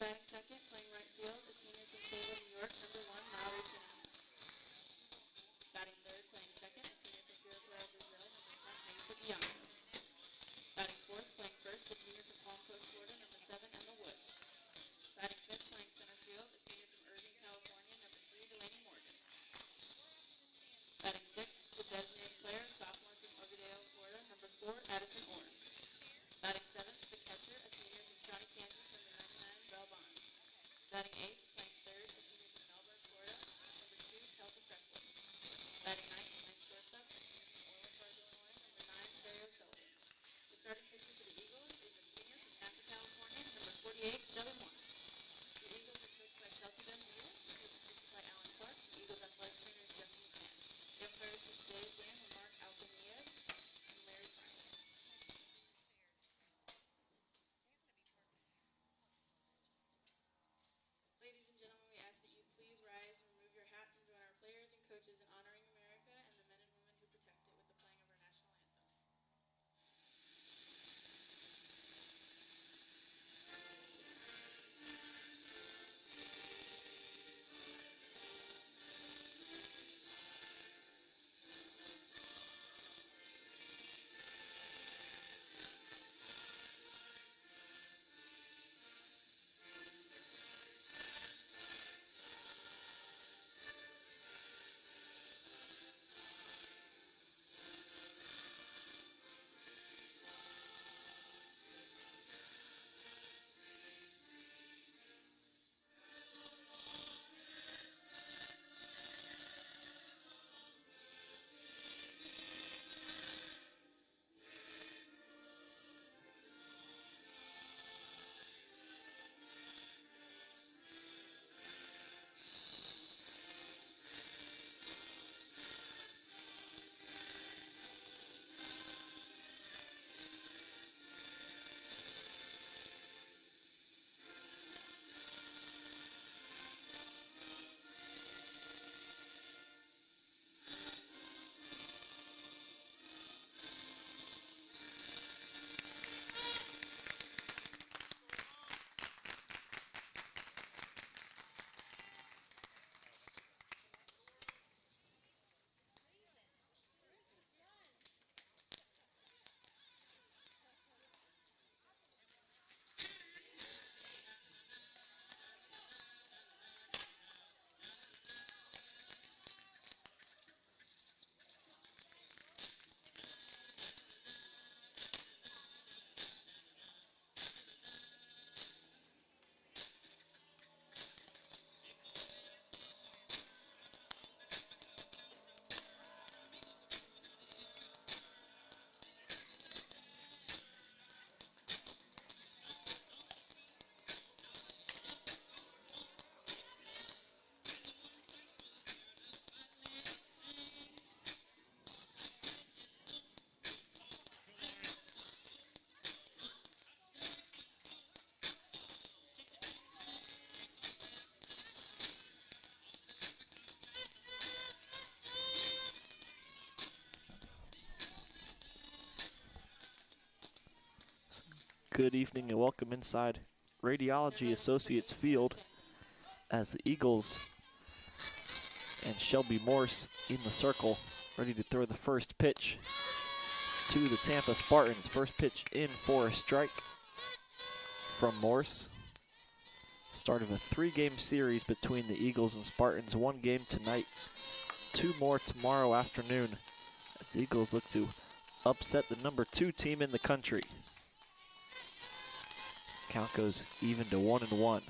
Batting second, playing right field, a senior from Salem, New York, number 1, Mallory Finnegan. Batting third, playing second, a senior from Puerto Brazil, number 10, Maisa Bianco. Batting fourth, playing first, a junior from Palm Coast, Florida, number 7, Emma Wood. Batting fifth, playing center field, a senior from Irvine, California, number 3, Delaney Morgan. Batting sixth, the designated player, sophomore from Ogadeo, Florida, number 4, Addison Orr. Batting seventh, the catcher, a senior from Shawnee, Kansas, number 99, Belle Bond. Batting eighth, playing third, a senior from Melbourne, Florida, number 2, Kelsey Presley. Batting ninth, playing shortstop, a senior from Orland Park, Illinois, number 9, Terry O'Sullivan. The starting pitcher for the Eagles is a senior from Tampa, California, number 48, Shelby Moore. The Eagles are coached by Chelsea Dunn-Hewitt, assisted by Alan Clark, the Eagles athletic trainer is Jesse McCann. The umpires for today's game are Mark Alcanias and Larry Pryor. Ladies and gentlemen, we ask that you please rise and remove your hats and join our players and coaches in honoring America and the men and women who protect it with the playing of our national anthem. Good evening and welcome inside Radiology Associates Field as the Eagles and Shelby Morse in the circle, ready to throw the first pitch to the Tampa Spartans. First pitch in for a strike from Morse. Start of a 3-game series between the Eagles and Spartans. 1 game tonight, 2 more tomorrow afternoon as the Eagles look to upset the number 2 team in the country. Count goes even to 1-1.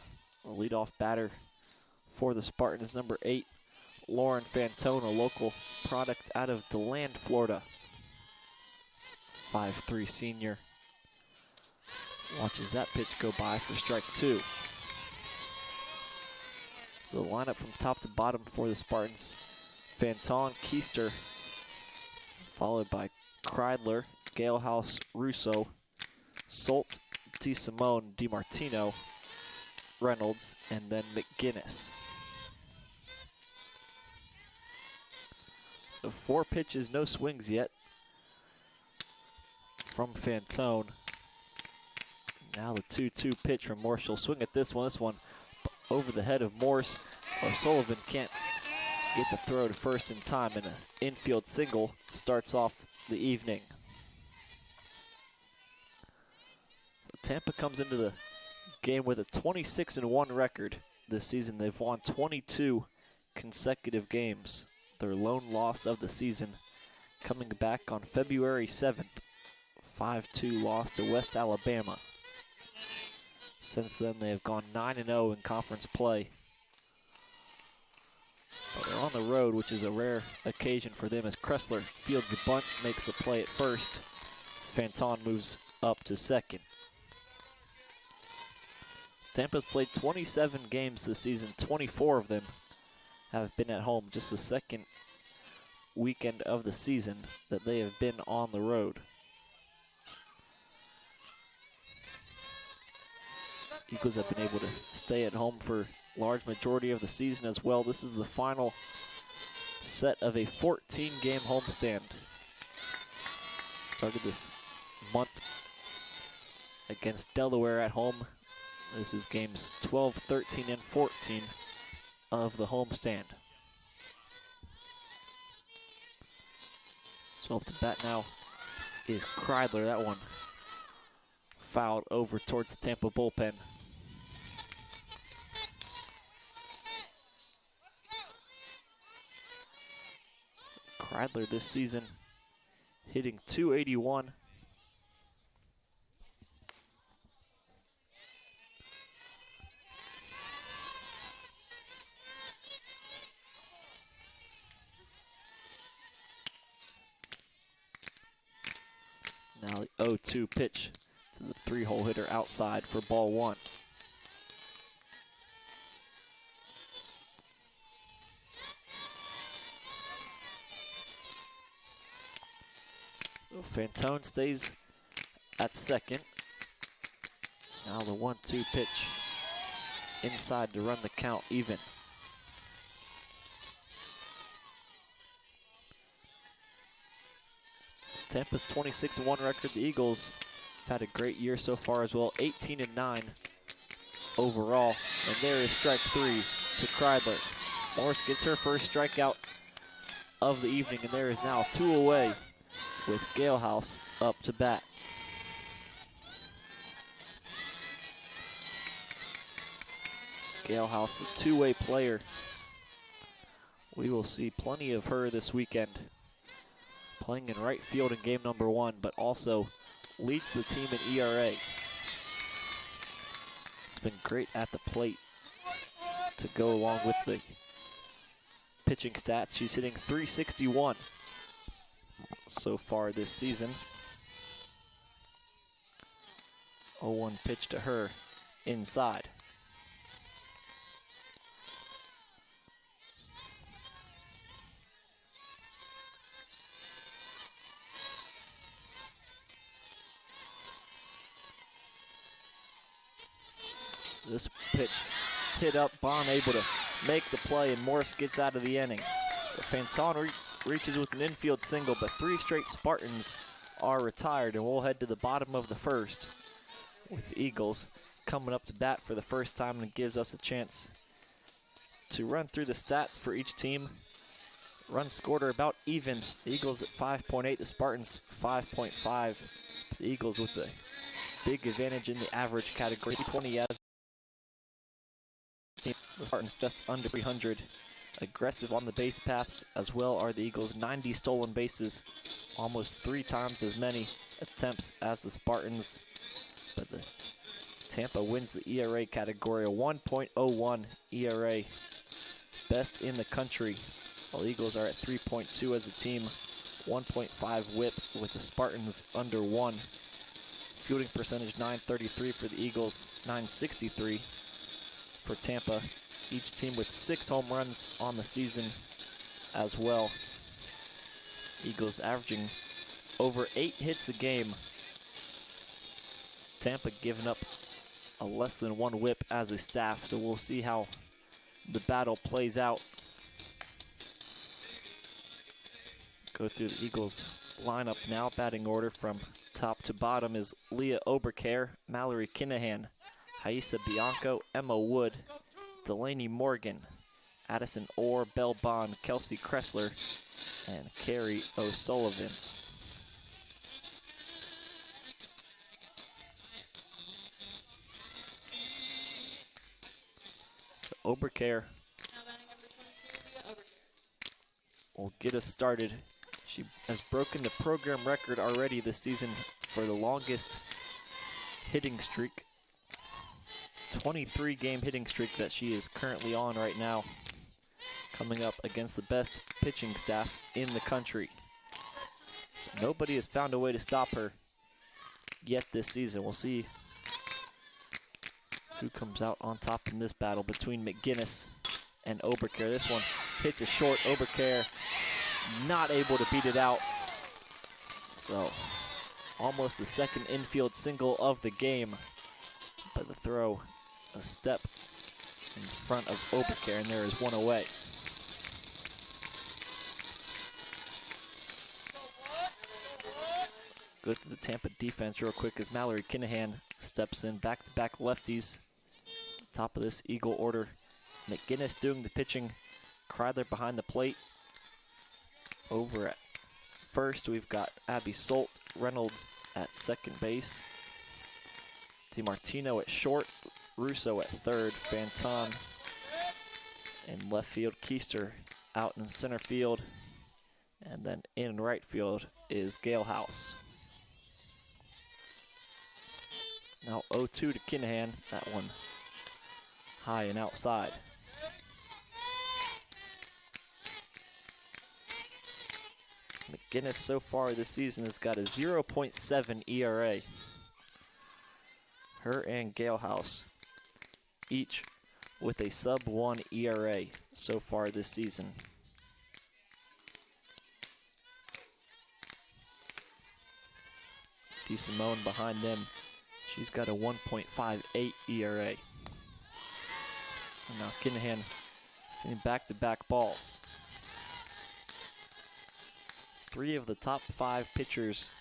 The leadoff batter for the Spartans, number 8, Lauren Fantone, a local product out of DeLand, Florida. 5'3" senior. Watches that pitch go by for strike 2. So the lineup from top to bottom for the Spartans: Fantone, Keister, followed by Kreidler, Galehouse, Russo, Solt, DeSimone, DiMartino, Reynolds, and then McGinnis. So 4 pitches, no swings yet from Fantone. Now the 2-2 pitch from Morse. She'll swing at this one. This one over the head of Morse. O'Sullivan can't get the throw to first in time, and an infield single starts off the evening. So Tampa comes into the game with a 26-1 record this season. They've won 22 consecutive games. Their lone loss of the season coming back on February 7th. 5-2 loss to West Alabama. Since then, they have gone 9-0 in conference play. But they're on the road, which is a rare occasion for them, as Kressler fields the bunt, makes the play at first, as Fanton moves up to second. Tampa's played 27 games this season. 24 of them have been at home. Just the second weekend of the season that they have been on the road. Eagles have been able to stay at home for large majority of the season as well. This is the final set of a 14-game homestand. Started this month against Delaware at home. This is games 12, 13, and 14 of the homestand. So up to bat now is Kreidler. That one fouled over towards the Tampa bullpen. Kreidler this season hitting .281. Now the 0-2 pitch to the three-hole hitter outside for ball one. Fantone stays at second. Now the 1-2 pitch inside to run the count even. Tampa's 26-1 record. The Eagles have had a great year so far as well. 18-9 overall. And there is strike three to Kreidler. Morris gets her first strikeout of the evening, and there is now two away with Galehouse up to bat. Galehouse, the two-way player. We will see plenty of her this weekend. Playing in right field in game number one, but also leads the team in ERA. It's been great at the plate to go along with the pitching stats. She's hitting .361 so far this season. 0-1 pitch to her inside. This pitch hit up, Bond able to make the play, and Morris gets out of the inning. So Fanton reaches with an infield single, but three straight Spartans are retired, and we'll head to the bottom of the first with the Eagles coming up to bat for the first time, and it gives us a chance to run through the stats for each team. Runs scored are about even. The Eagles at 5.8, the Spartans 5.5. The Eagles with the big advantage in the average category, 20 as team. The Spartans just under 300. Aggressive on the base paths as well are the Eagles. 90 stolen bases, almost 3 times as many attempts as the Spartans. But the Tampa wins the ERA category, a 1.01 ERA, best in the country. While Eagles are at 3.2 as a team, 1.5 whip with the Spartans under 1. Fielding percentage 933 for the Eagles, 963 for Tampa. Each team with 6 home runs on the season as well. Eagles averaging over 8 hits a game. Tampa giving up a less than 1 whip as a staff, so we'll see how the battle plays out. Go through the Eagles lineup now, batting order from Top to bottom is Leah Obercare, Mallory Kinahan, Haisa Bianco, Emma Wood, Delaney Morgan, Addison Orr, Belle Bond, Kelsey Kressler, and Carrie O'Sullivan. So Obercare will get us started. She has broken the program record already this season for the longest hitting streak. 23-game hitting streak that she is currently on right now, coming up against the best pitching staff in the country. So nobody has found a way to stop her yet this season. We'll see who comes out on top in this battle between McGinnis and Obercare. This one hit to short. Obercare not able to beat it out. So almost the second infield single of the game, but the throw a step in front of Obercare, and there is one away. Go to the Tampa defense real quick as Mallory Kinahan steps in. Back-to-back lefties. Top of this Eagle order. McGinnis doing the pitching. Kreidler behind the plate. Over at first, we've got Abby Solt, Reynolds at second base. DiMartino at short, Russo at third, Fanton in left field, Keister out in center field, and then in right field is Galehouse. Now 0-2 to Kinahan, that one high and outside. McGinnis so far this season has got a 0.7 ERA. Her and Galehouse each with a sub-1 ERA so far this season. DeSimone behind them. She's got a 1.58 ERA. And now Kinahan seeing back-to-back balls. 3 of the top 5 pitchers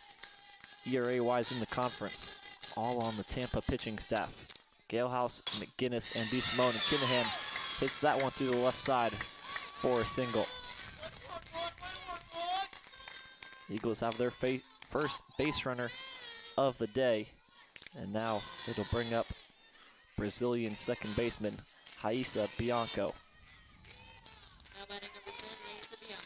ERA-wise in the conference, all on the Tampa pitching staff. Galehouse, McGinnis, and DeSimone. And Kinahan hits that one through the left side for a single. Eagles have their first base runner of the day, and now it'll bring up Brazilian second baseman Haisa Bianco. Now batting number 10, Haisa Bianco.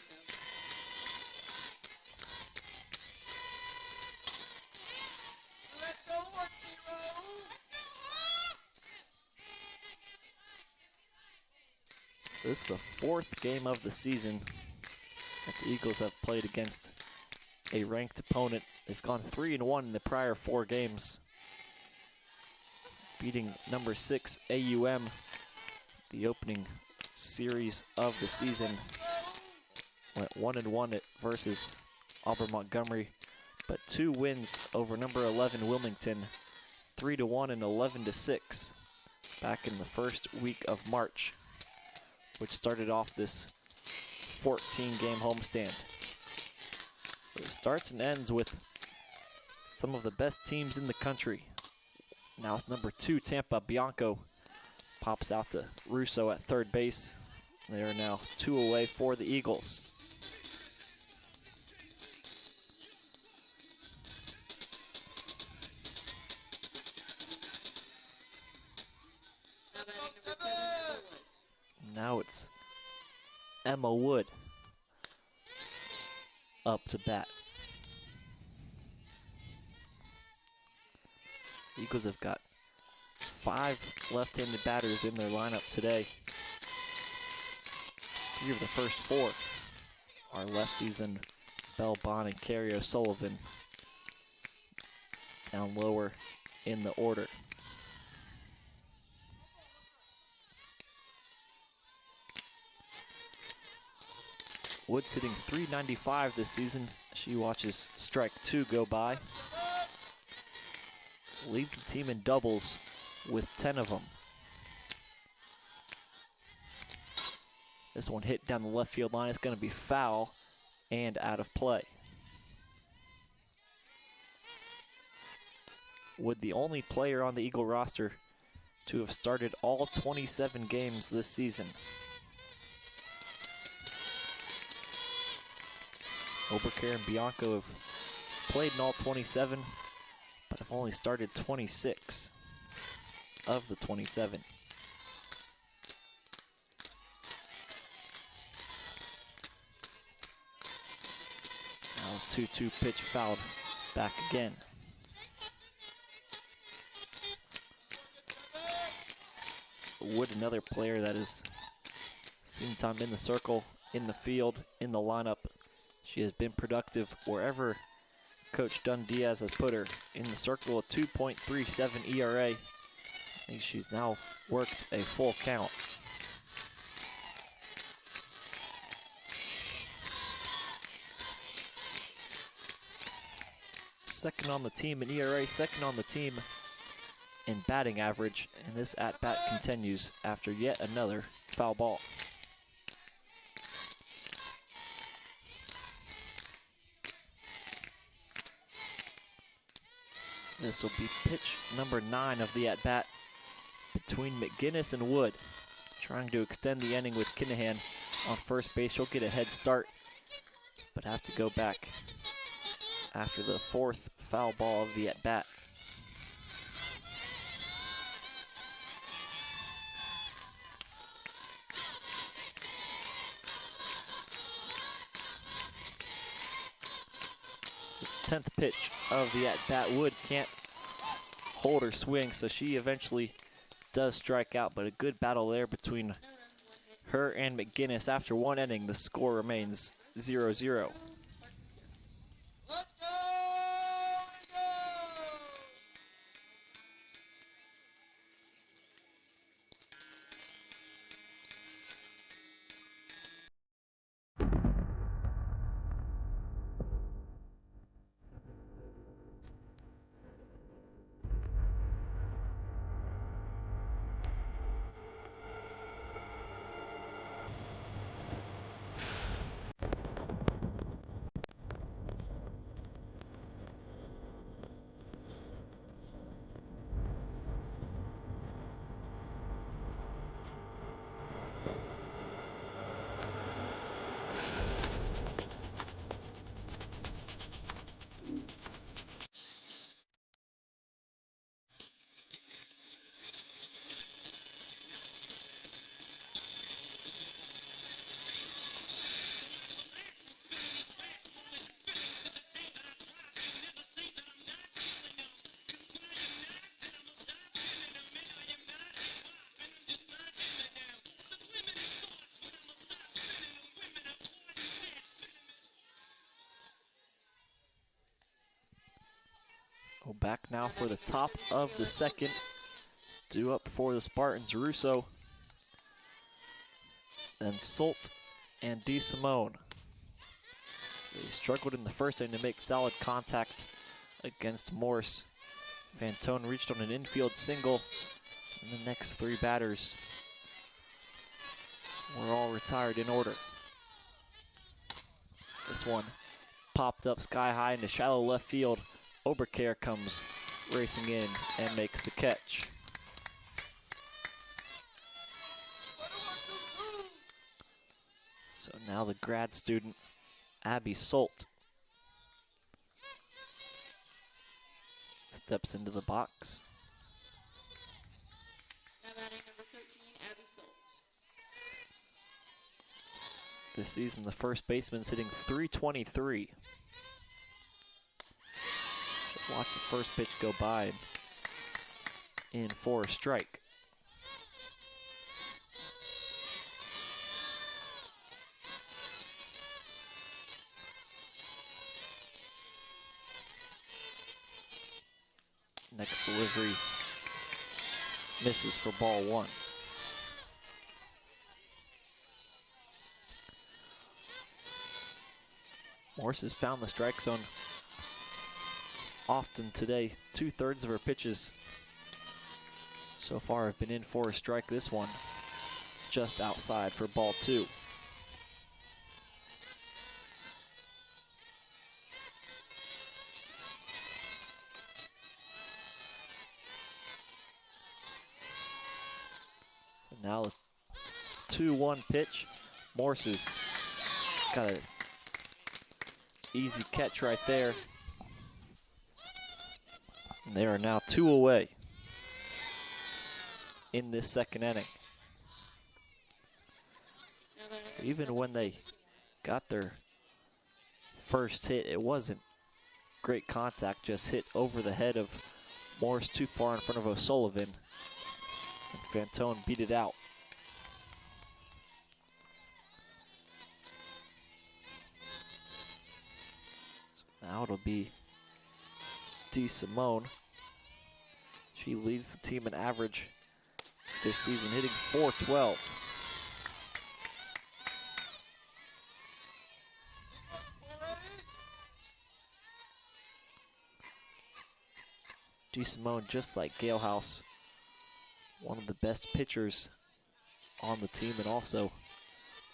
This is the 4th game of the season that the Eagles have played against a ranked opponent. They've gone 3-1 in the prior 4 games, beating number 6 AUM, the opening series of the season. Went 1-1 versus Auburn Montgomery, but 2 wins over number 11 Wilmington, 3-1 and 11-6 back in the first week of March, which started off this 14-game homestand. So it starts and ends with some of the best teams in the country. Now it's number 2 Tampa. Bianco pops out to Russo at third base. They are now 2 away for the Eagles. Now it's Emma Wood up to bat. Eagles have got 5 left-handed batters in their lineup today. 3 of the first 4 are lefties, and Belle Bond and Carrie O'Sullivan down lower in the order. Wood's hitting .395 this season. She watches strike 2 go by. Leads the team in doubles with 10 of them. This one hit down the left field line. It's going to be foul and out of play. Wood, the only player on the Eagle roster to have started all 27 games this season. Oberkar and Bianco have played in all 27, but have only started 26 of the 27. Now 2-2 pitch fouled back again. Wood, another player that has seen time in the circle, in the field, in the lineup. She has been productive wherever Coach Dunn Diaz has put her. In the circle, a 2.37 ERA. I think she's now worked a full count. Second on the team in ERA, second on the team in batting average, and this at-bat continues after yet another foul ball. This will be pitch number 9 of the at-bat between McGinnis and Wood. Trying to extend the inning with Kinahan on first base. She'll get a head start, but have to go back after the 4th foul ball of the at-bat. The 10th pitch of the at-bat. Wood can't hold her swing, so she eventually does strike out, but a good battle there between her and McGinnis. After one inning, the score remains 0-0. Back now for the top of the second. Due up for the Spartans, Russo, then Solt and DeSimone. They struggled in the first inning to make solid contact against Morse. Fantone reached on an infield single, and the next 3 batters were all retired in order. This one popped up sky high into shallow left field. Oberkar comes racing in and makes the catch. So now the grad student, Abby Solt, steps into the box. Now batting number 13, Abby Solt. This season, the first baseman's hitting .323. Watch the first pitch go by and in for a strike. Next delivery misses for ball 1. Morse has found the strike zone often today. 2/3 of her pitches so far have been in for a strike. This one just outside for ball 2. 2-1 pitch. Morse has got an easy catch right there. And they are now 2 away in this second inning. Even when they got their first hit, it wasn't great contact, just hit over the head of Morse too far in front of O'Sullivan. And Fantone beat it out. So now it'll be DeSimone. She leads the team in average this season, hitting .412. DeSimone, just like Galehouse, one of the best pitchers on the team, and also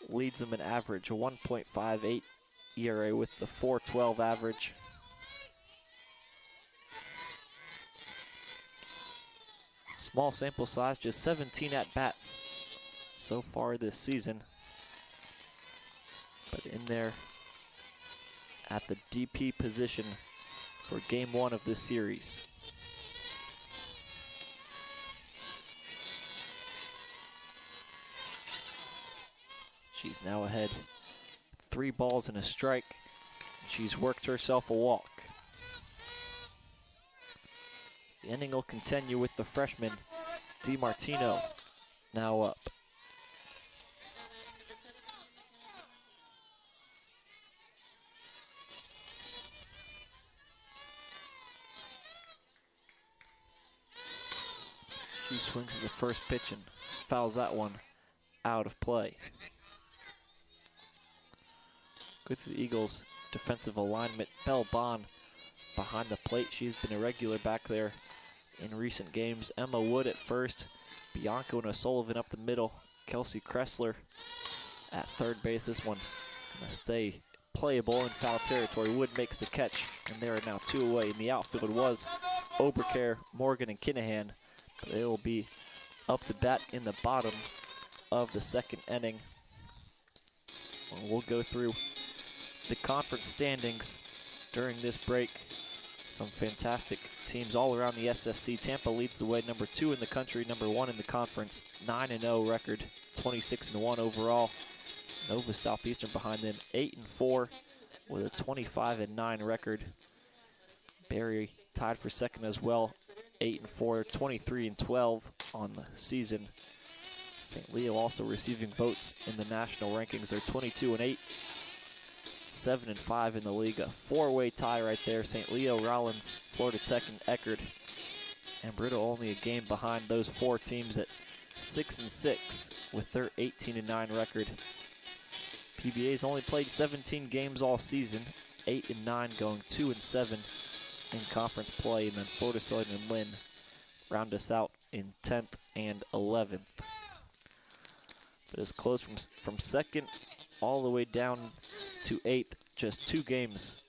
leads them in average, a 1.58 ERA with the .412 average. Small sample size, just 17 at-bats so far this season. But in there at the DP position for game 1 of this series. She's now ahead 3 balls and a strike. She's worked herself a walk. So the inning will continue with the freshman DiMartino now up. She swings at the first pitch and fouls that one out of play. Good to the Eagles' defensive alignment. Belle Bond behind the plate. She's been a regular back there in recent games. Emma Wood at first. Bianco and O'Sullivan up the middle. Kelsey Kressler at third base. This one gonna stay playable in foul territory. Wood makes the catch, and they are now 2 away. In the outfield was Obercare, Morgan, and Kinahan. But they will be up to bat in the bottom of the second inning. We'll go through the conference standings during this break. Some fantastic teams all around the SSC. Tampa leads the way, number 2 in the country, number 1 in the conference, 9-0 record, 26-1 overall. Nova Southeastern behind them, 8-4 with a 25-9 record. Barry tied for second as well, 8-4, 23-12 on the season. St. Leo also receiving votes in the national rankings. They're 22-8, 7-5 in the league. A 4-way tie right there. St. Leo, Rollins, Florida Tech, and Eckerd. Embry-Riddle only a game behind those 4 teams at 6-6 with their 18-9 record. PBA's only played 17 games all season, 8-9, going 2-7 in conference play, and then Florida Southern and Lynn round us out in 10th and 11th. But it's close from second all the way down to 8th. Just 2 games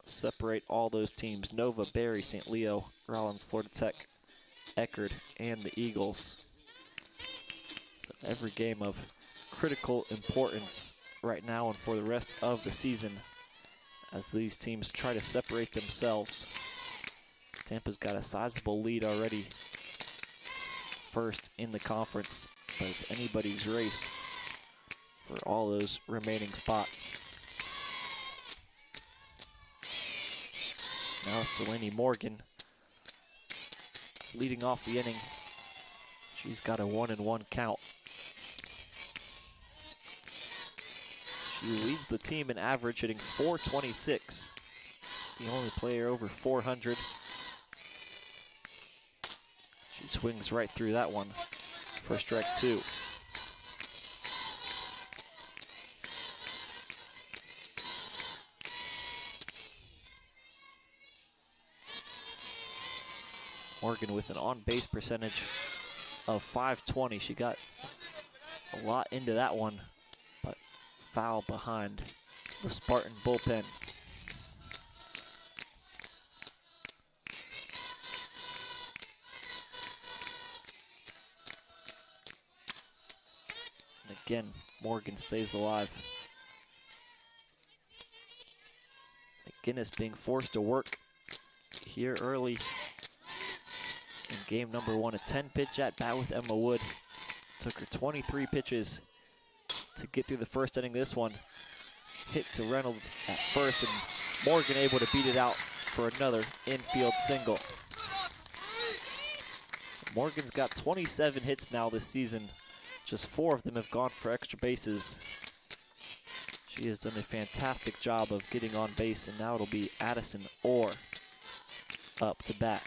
separate all those teams. Nova, Barry, St. Leo, Rollins, Florida Tech, Eckerd, and the Eagles. So every game of critical importance right now and for the rest of the season as these teams try to separate themselves. Tampa's got a sizable lead already, first in the conference, but it's anybody's race for all those remaining spots. Now it's Delaney Morgan leading off the inning. She's got a 1-1 count. She leads the team in average, hitting .426. The only player over 400. She swings right through that one for strike 2. Morgan with an on-base percentage of .520. She got a lot into that one, but foul behind the Spartan bullpen. again, Morgan stays alive. McGinnis being forced to work here early in game number 1. A 10-pitch at bat with Emma Wood. Took her 23 pitches to get through the first inning. This one hit to Reynolds at first, and Morgan able to beat it out for another infield single. Morgan's got 27 hits now this season. Just 4 of them have gone for extra bases. She has done a fantastic job of getting on base, and now it'll be Addison Orr up to bat.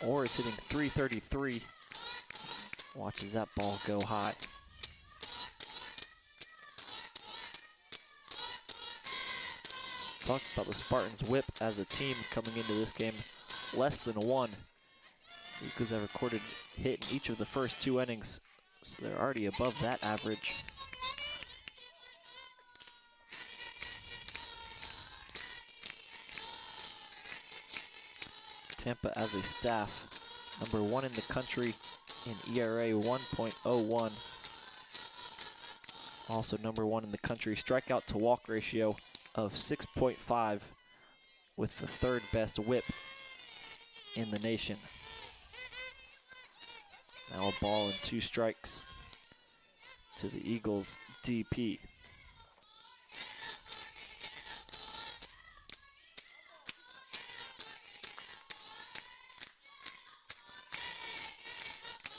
Orr is hitting .333. Watches that ball go high. Talked about the Spartans' whip as a team coming into this game. Less than 1. The Eagles have recorded hit in each of the first 2 innings, so they're already above that average. Tampa as a staff, number 1 in the country in ERA 1.01. Also number 1 in the country strikeout to walk ratio of 6.5, with the 3rd best whip in the nation. Now a ball and 2 strikes to the Eagles DP.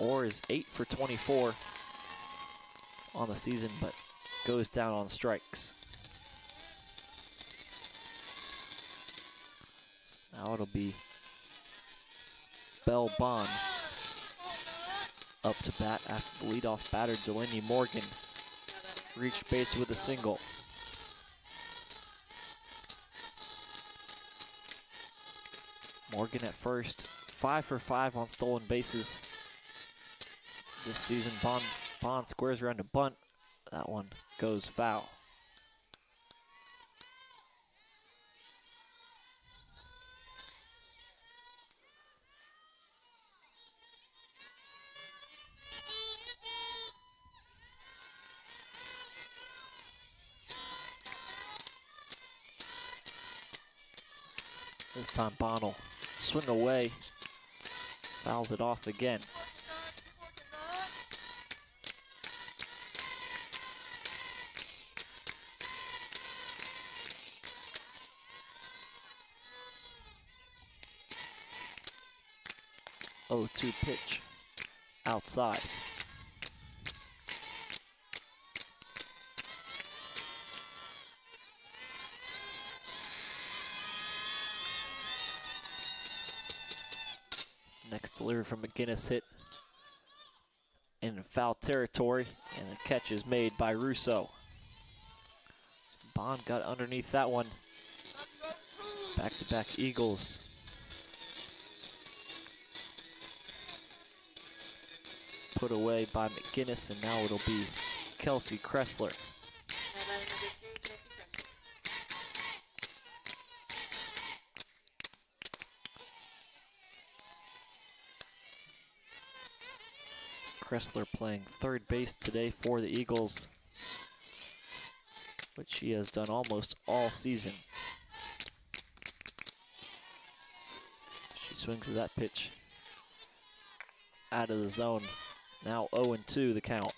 Orr is 8 for 24 on the season, but goes down on strikes. So now it'll be Belle Bond up to bat after the leadoff batter Delaney Morgan reached base with a single. Morgan at first, 5 for 5 on stolen bases. This season, Bond squares around a bunt. That one goes foul. This time Bond will swing away, fouls it off again. Oh, 2 pitch outside. Next delivery from McGinnis hit in foul territory, and the catch is made by Russo. Bond got underneath that one. Back-to-back Eagles. Put away by McGinnis, and now it'll be Kelsey Kressler. Kressler playing 3rd base today for the Eagles, which she has done almost all season. She swings at that pitch out of the zone. Now 0-2 the count.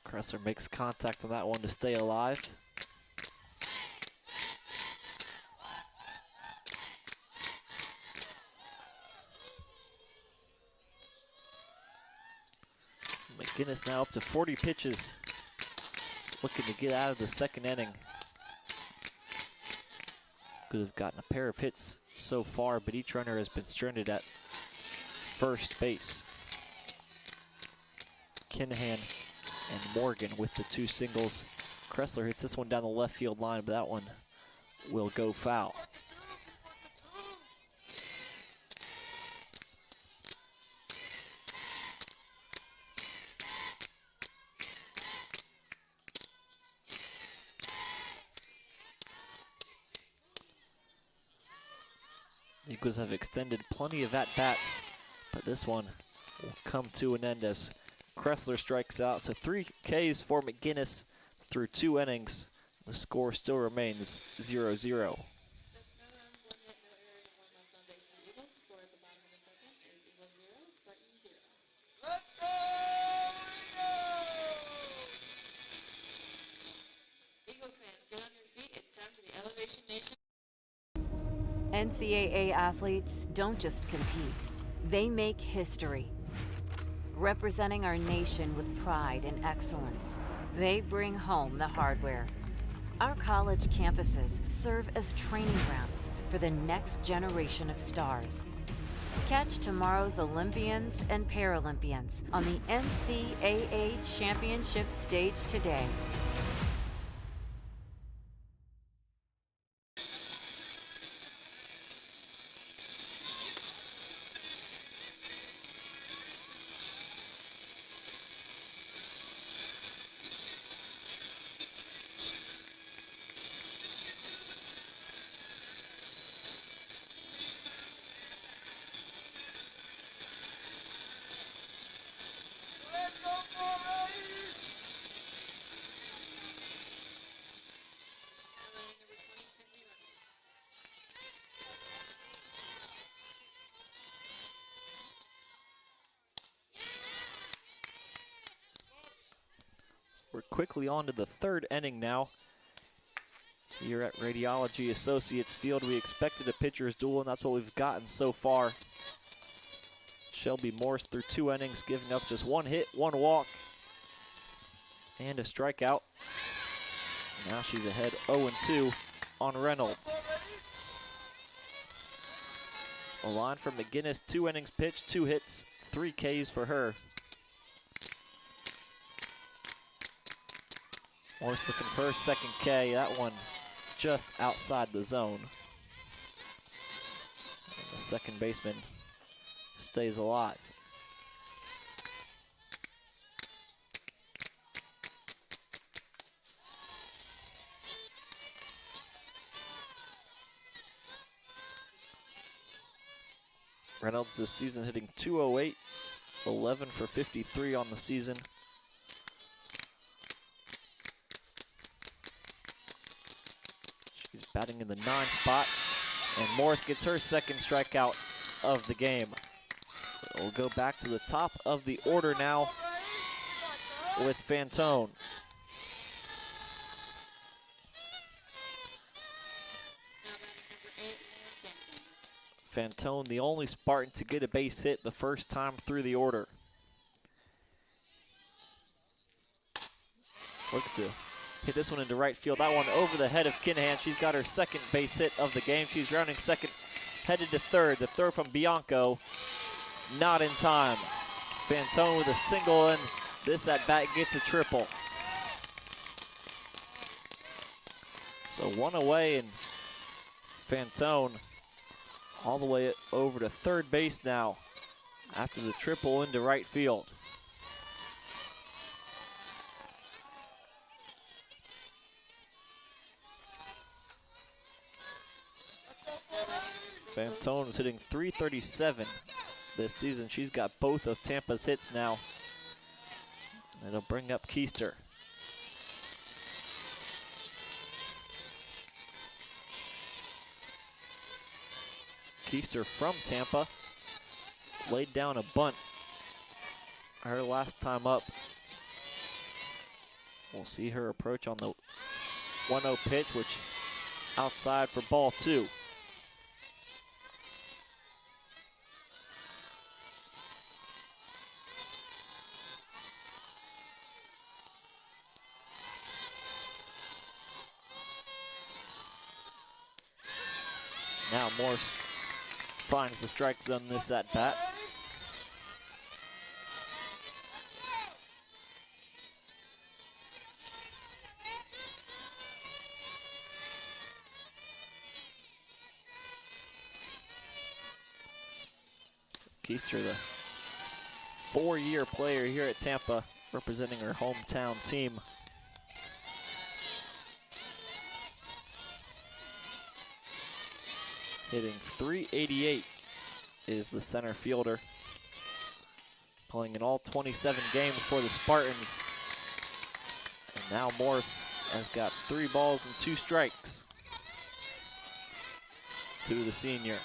Kressler makes contact on that one to stay alive. McGinnis now up to 40 pitches, looking to get out of the 2nd inning. Could have gotten a pair of hits so far, but each runner has been stranded at first base. Kinahan and Morgan with the 2 singles. Kressler hits this one down the left field line, but that one will go foul. Eagles have extended plenty of at-bats, but this one will come to an end as Kressler strikes out. So 3 Ks for McGinnis through 2 innings. The score still remains 0-0. That's no runs, 1 hit, no errors, and 1 left on base for the Eagles. Score at the bottom of the second is Eagles 0, Spartans 0. Let's go, Eagles fans, get on your feet. It's time for the Elevation Nation. NCAA athletes don't just compete, they make history. Representing our nation with pride and excellence, they bring home the hardware. Our college campuses serve as training grounds for the next generation of stars. Catch tomorrow's Olympians and Paralympians on the NCAA Championship stage today. let's go, Forey! Now batting number 20, Kenzie Reynolds. We're quickly on to the 3rd inning now. Here at Radiology Associates Field, we expected a pitcher's duel, and that's what we've gotten so far. Shelby Morse through 2 innings, giving up just 1 hit, 1 walk, and a strikeout. Now she's ahead 0-2 on Reynolds. A line from McGinnis, 2 innings pitched, 2 hits, 3 Ks for her. Morse looking for her 2nd K. That one just outside the zone. And the second baseman stays alive. Reynolds this season hitting .208, 11 for 53 on the season. She's batting in the 9 spot, and Morris gets her 2nd strikeout of the game. We'll go back to the top of the order now with Fantone. Now batting number 8, Liam Fenton. Fantone, the only Spartan to get a base hit the first time through the order. Looks to hit this one into right field. That one over the head of Kinahan. She's got her 2nd base hit of the game. She's rounding 2nd, headed to 3rd. The throw from Bianco, not in time. Fantone with a single, and this at bat gets a triple. So 1 away, and Fantone all the way over to 3rd base now after the triple into right field. Fantone is hitting .337 this season. She's got both of Tampa's hits now. And it'll bring up Keister. Keister from Tampa laid down a bunt her last time up. We'll see her approach on the 1-0 pitch, which outside for ball 2. Now Morse finds the strike zone this at bat. Keister, the 4-year player here at Tampa, representing her hometown team. hitting .388 is the center fielder. Playing in all 27 games for the Spartans. And now Morse has got 3 balls and 2 strikes to the senior.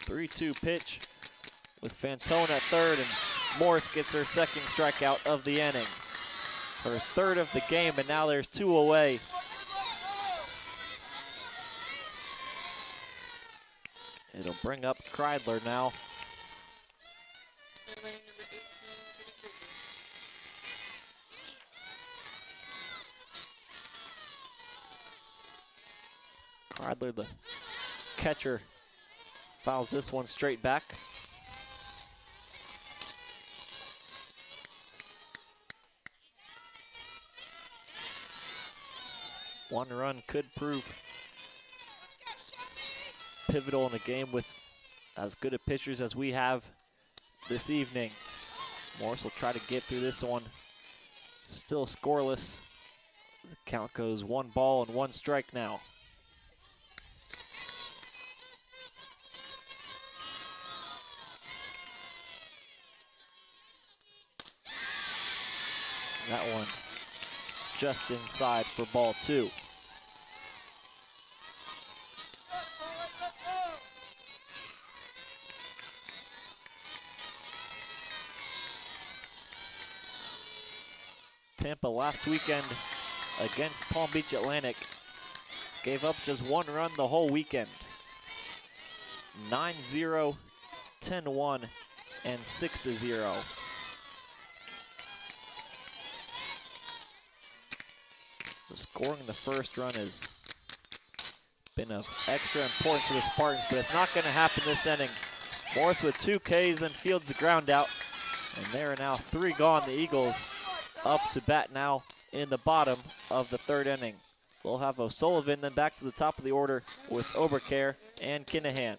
3-2 pitch with Fantone at third, and Morse gets her second strikeout of the inning. Her third of the game, and now there's 2 away. It'll bring up Kreidler now. They're waiting number 18 for the Kreidler, Kruger. the catcher, fouls this one straight back. One run could prove pivotal in a game with as good of pitchers as we have this evening. Morse will try to get through this one. Still scoreless. The count goes 1 ball and 1 strike now. That one just inside for ball 2. Tampa last weekend against Palm Beach Atlantic gave up just 1 run the whole weekend. 9-0, 10-1, and 6-0. The scoring the first run has been of extra importance for the Spartans, but it's not going to happen this inning. Morse with 2 Ks and fields the ground out, and there are now 3 gone. The Eagles up to bat now in the bottom of the 3rd inning. We'll have O'Sullivan then back to the top of the order with Obercare and Kinahan.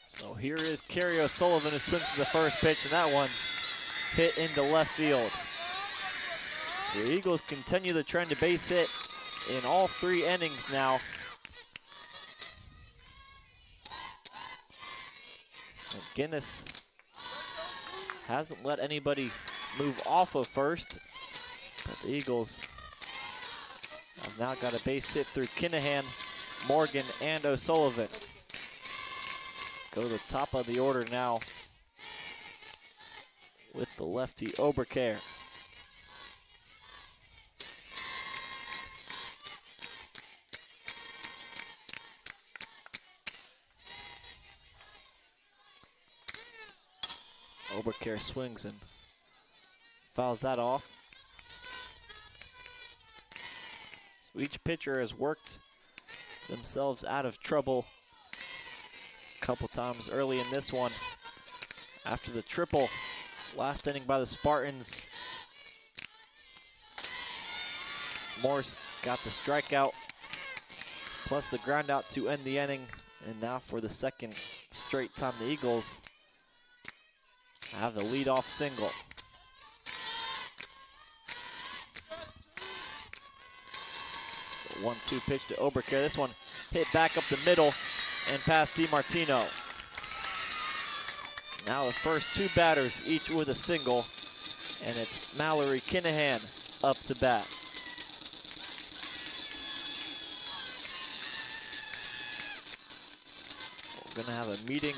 So here is Kerry O'Sullivan who swings to the first pitch, and that one's hit into left field. So the Eagles continue the trend to base hit in all 3 innings now. And Guinness hasn't let anybody move off of first, but the Eagles have now got a base hit through Kinahan, Morgan, and O'Sullivan. Go to the top of the order now with the lefty Obercare. Obercare swings and fouls that off. So each pitcher has worked themselves out of trouble a couple times early in this one, After the triple last inning by the Spartans, Morse got the strikeout plus the ground out to end the inning. And now for the second straight time, the Eagles have the leadoff single. The 1-2 pitch to Oberkar. This one hit back up the middle and past DiMartino. Now the first two batters, each with a single, and it's Mallory Kinahan up to bat. We're gonna have a meeting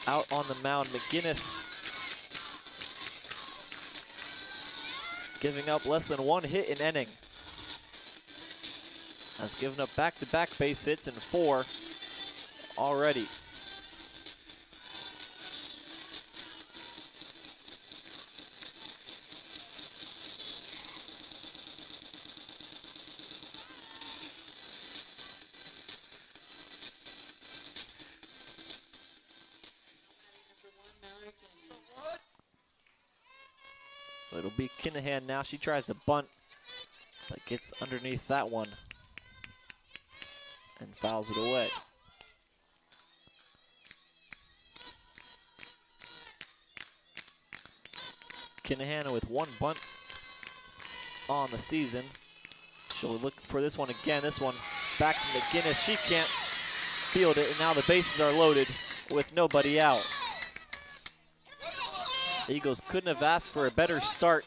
out on the mound. McGinnis giving up less than one hit in inning. Has given up back-to-back base hits and 4 already. It'll be Kinahan now. She tries to bunt, but gets underneath that one and fouls it away. Kinahan with 1 bunt on the season. She'll look for this one again. This one back to McGinnis. She can't field it, and now the bases are loaded with nobody out. The Eagles couldn't have asked for a better start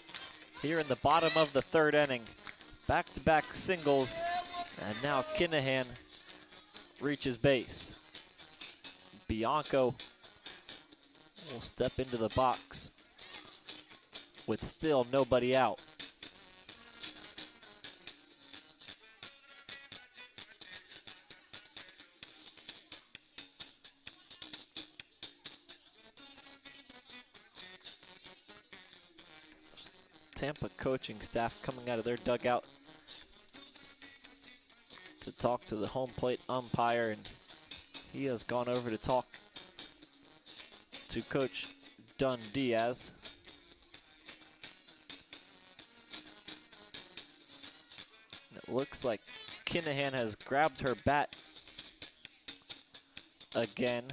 here in the bottom of the 3rd inning. Back-to-back singles, and now Kinahan reaches base. Bianco will step into the box with still nobody out. Tampa coaching staff coming out of their dugout to talk to the home plate umpire, and he has gone over to talk to Coach Dunn Diaz. And it looks like Kinahan has grabbed her bat again.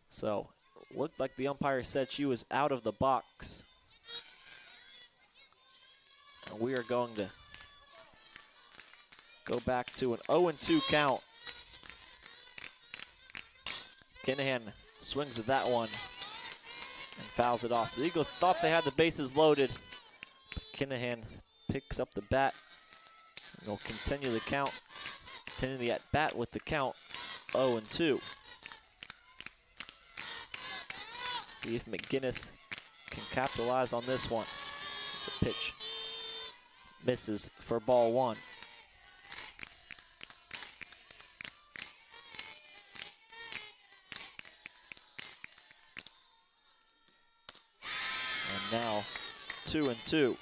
So looked like the umpire said she was out of the box. And we are going to go back to an 0-2 count. Kinahan swings at that one and fouls it off. So the Eagles thought they had the bases loaded, but Kinahan picks up the bat and will continue the count, continue the at-bat with the count 0-2. See if McGinnis can capitalize on this one. The pitch misses for ball 1. And now 2-2.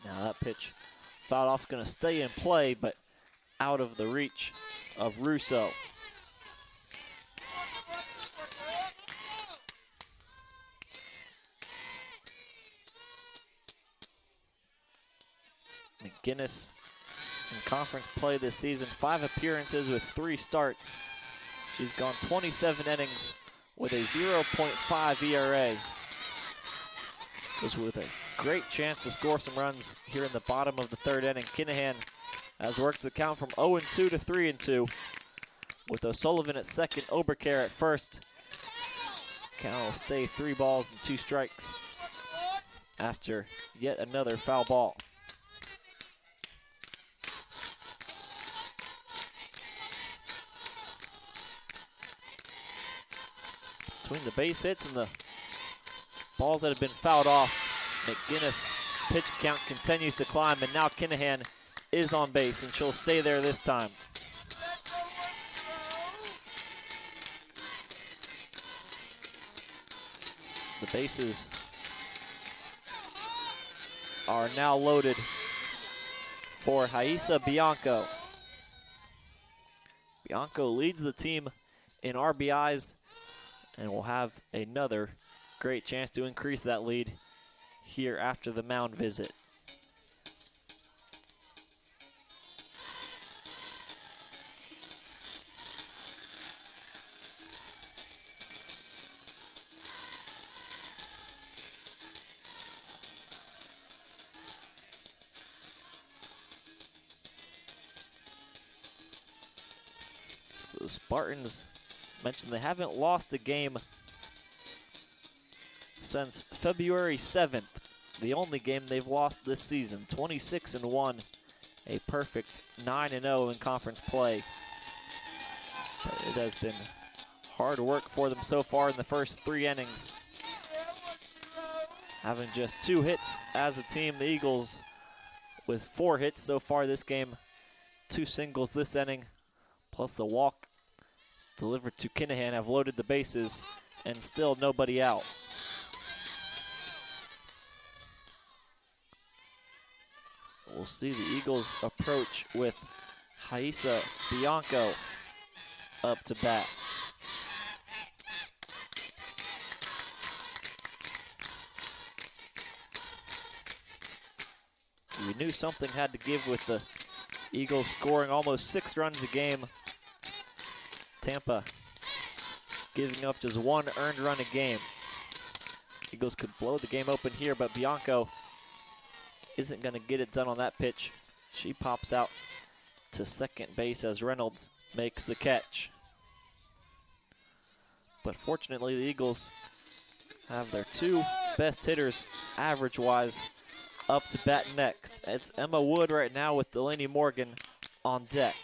Now that pitch fouled off, going to stay in play, but out of the reach of Russo. McGinnis in conference play this season, 5 appearances with 3 starts. She's gone 27 innings with a 0.5 ERA. Was with a great chance to score some runs here in the bottom of the 3rd inning. Kinahan has worked the count from 0-2 to 3-2 with O'Sullivan at second, Oberkar at first. Count will stay 3 balls and 2 strikes after yet another foul ball. Between the base hits and the balls that have been fouled off, McGinnis' pitch count continues to climb, and now Kinahan is on base, and she'll stay there this time. The bases are now loaded for Haisa Bianco. Bianco leads the team in RBIs and will have another great chance to increase that lead here after the mound visit. So the Spartans mentioned they haven't lost a game since February 7th. The only game they've lost this season, 26-1, a perfect 9-0 in conference play. But it has been hard work for them so far in the first 3 innings. Having just 2 hits as a team, the Eagles with 4 hits so far this game, 2 singles this inning, plus the walk delivered to Kinahan have loaded the bases, and still nobody out. We'll see the Eagles approach with Haisa Bianco up to bat. We knew something had to give with the Eagles scoring almost 6 runs a game. Tampa giving up just 1 earned run a game. Eagles could blow the game open here, but Bianco isn't going to get it done on that pitch. She pops out to second base as Reynolds makes the catch. But fortunately, the Eagles have their 2 best hitters average-wise up to bat next. It's Emma Wood right now with Delaney Morgan on deck.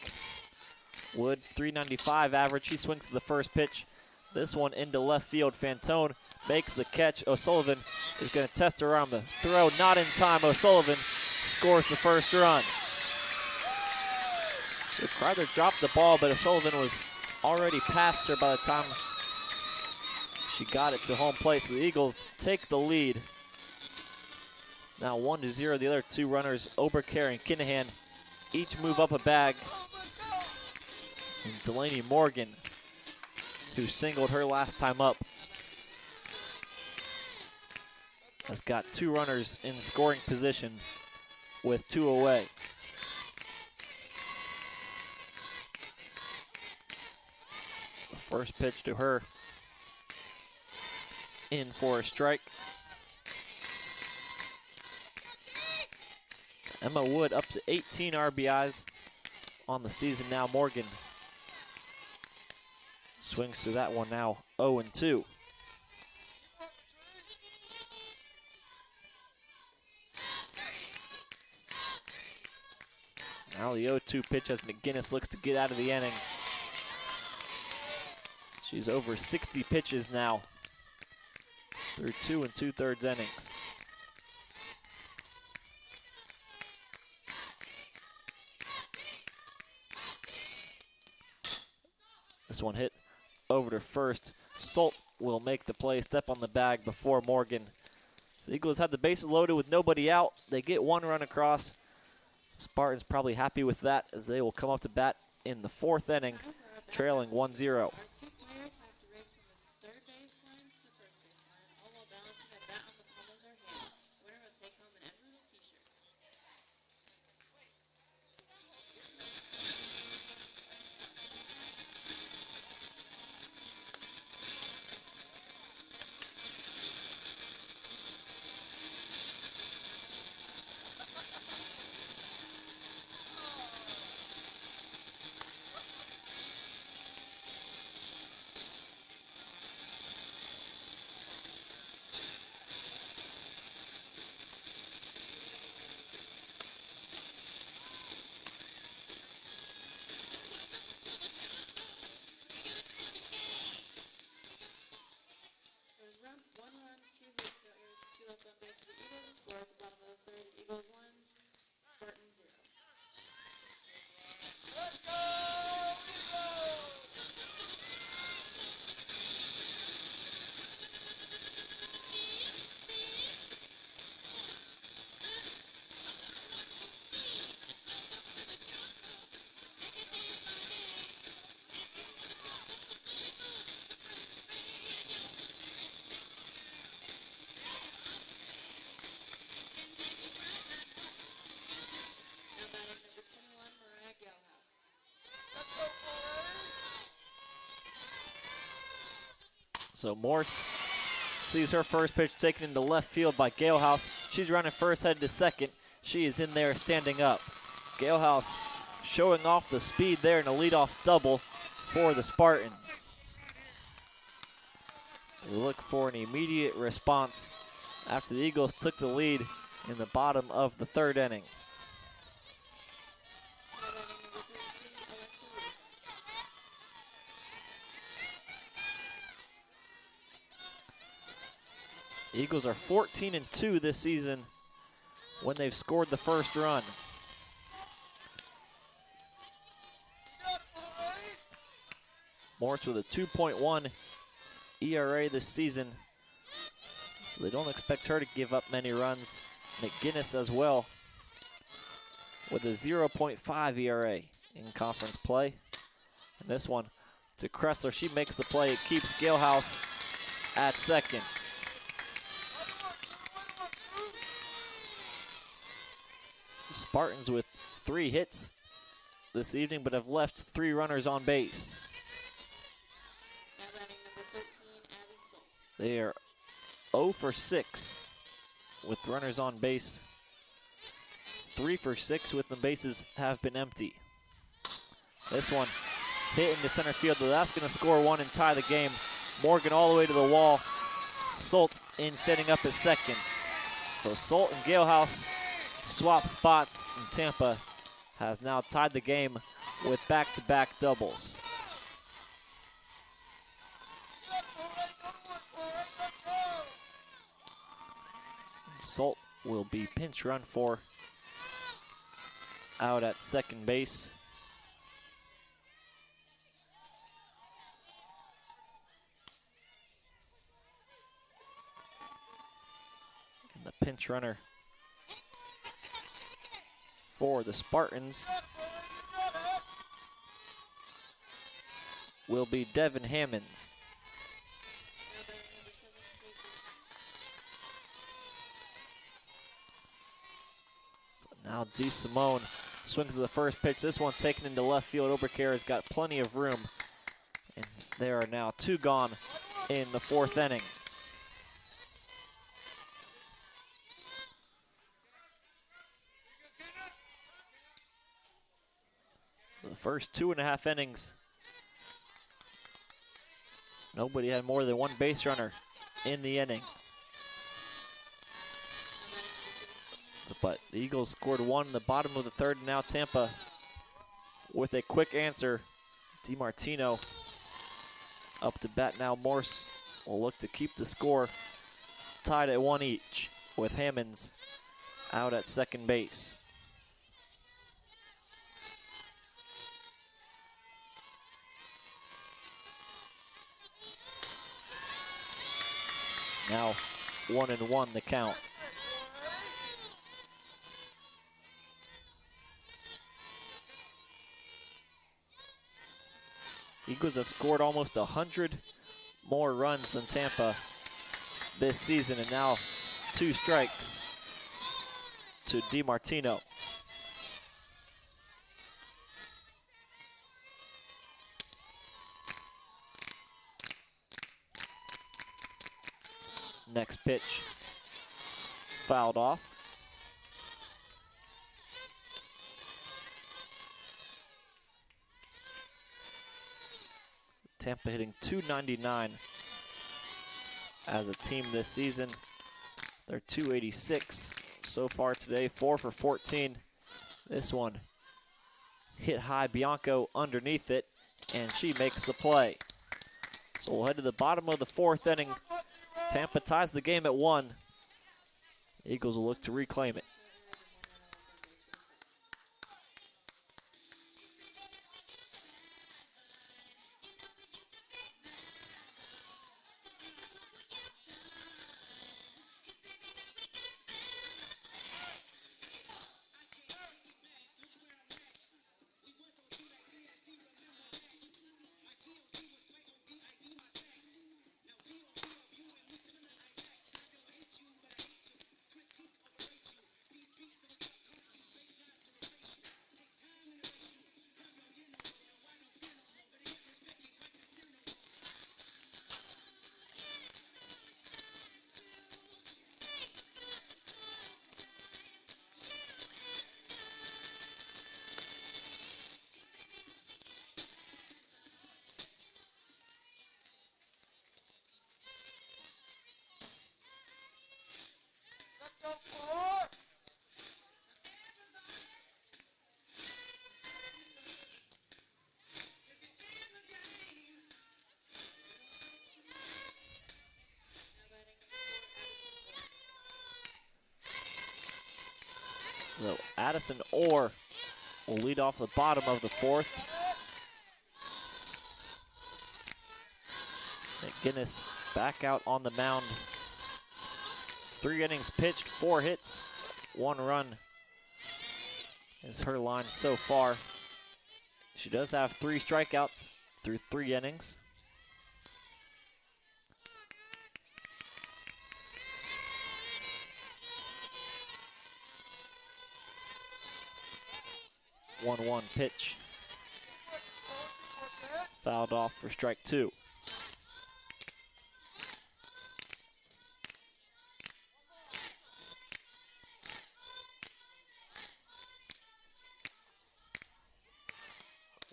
Wood, 395 average. He swings to the first pitch. This one into left field. Fantone makes the catch. O'Sullivan is going to test around the throw. Not in time. O'Sullivan scores the first run. So Crowther dropped the ball, but O'Sullivan was already past her by the time she got it to home plate. So the Eagles take the lead. It's now 1-0. The other 2 runners, Obercare and Kinahan, each move up a bag. And Delaney Morgan, who singled her last time up, has got 2 runners in scoring position with 2 away. The first pitch to her, in for a strike. Emma Wood up to 18 RBIs on the season now. Morgan swings through that one now, 0-2. Now the 0-2 pitch as McGinnis looks to get out of the inning. She's over 60 pitches now through 2 2/3 innings. This one hit over to first. Salt will make the play, step on the bag before Morgan. So the Eagles have the bases loaded with nobody out. They get 1 run across. Spartans probably happy with that as they will come up to bat in the 4th inning, trailing 1-0. Our 2 players have to race from the third baseline to the first baseline, all while balancing a bat on the palm of their hand. Winner will take home an Embry-Riddle t-shirt. So Morse sees her first pitch taken into left field by Galehouse. She's running first, headed to second. She is in there standing up. Galehouse showing off the speed there in a leadoff double for the Spartans. They look for an immediate response after the Eagles took the lead in the bottom of the third inning. Eagles are 14-2 this season when they've scored the first run. Morse with a 2.1 ERA this season, so they don't expect her to give up many runs. McGinnis as well with a 0.5 ERA in conference play. And this one to Kressler, she makes the play. It keeps Galehouse at second. Spartans with 3 hits this evening, but have left 3 runners on base. Now batting number 13, Abby Solt. They are 0 for 6 with runners on base. 3 for 6 with the bases have been empty. This one hit into center field, though that's going to score 1 and tie the game. Morgan all the way to the wall. Solt in standing up at second. So Solt and Galehouse swap spots, and Tampa has now tied the game with back-to-back doubles. And Solt will be pinch run for out at second base. And the pinch runner for the Spartans will be Devin Hammonds. So now D. Simone swings to the first pitch. This one taken into left field. Oberkar has got plenty of room. And there are now 2 gone in the 4th inning. The first 2.5 innings, nobody had more than 1 base runner in the inning. But the Eagles scored 1 in the bottom of the 3rd, and now Tampa with a quick answer. DiMartino up to bat now. Morse will look to keep the score tied at 1 each with Hammonds out at second base. Now 1-1 the count. Eagles have scored almost 100 more runs than Tampa this season, and now 2 strikes to DiMartino. Next pitch fouled off. Tampa hitting .299 as a team this season. They're .286 so far today, 4 for 14. This one hit high, Bianco underneath it, and she makes the play. So we'll head to the bottom of the 4th inning. Tampa ties the game at 1. Eagles will look to reclaim it. So Addison Orr will lead off the bottom of the fourth. McGinnis back out on the mound. 3 innings pitched, 4 hits, 1 run is her line so far. She does have 3 strikeouts through 3 innings. One pitch. Fouled off for strike 2.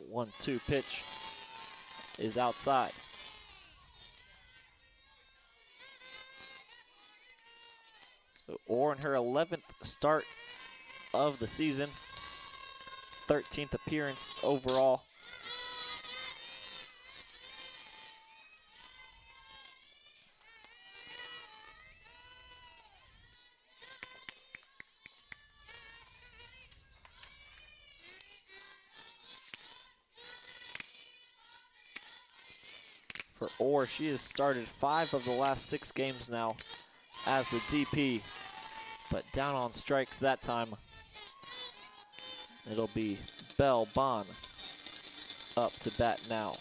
One-two pitch is outside. So Orr in her 11th start of the season, 13th appearance overall. For Orr, she has started 5 of the last 6 games now as the DP, but down on strikes that time. It'll be Belle Bond up to bat now.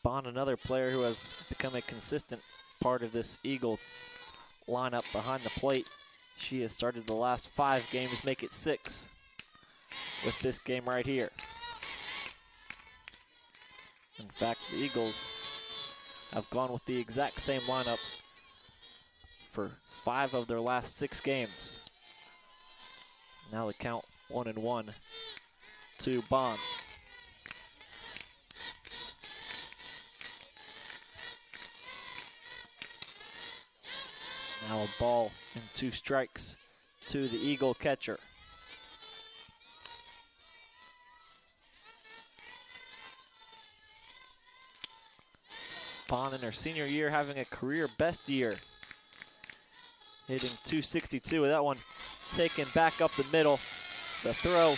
Bond, another player who has become a consistent part of this Eagle lineup behind the plate. She has started the last 5 games, make it 6 with this game right here. In fact, the Eagles have gone with the exact same lineup for 5 of their last 6 games. Now the count 1-1 to Bond. Now a ball and 2 strikes to the Eagle catcher. Bond in her senior year having a career best year. Hitting .262 with that one taken back up the middle. The throw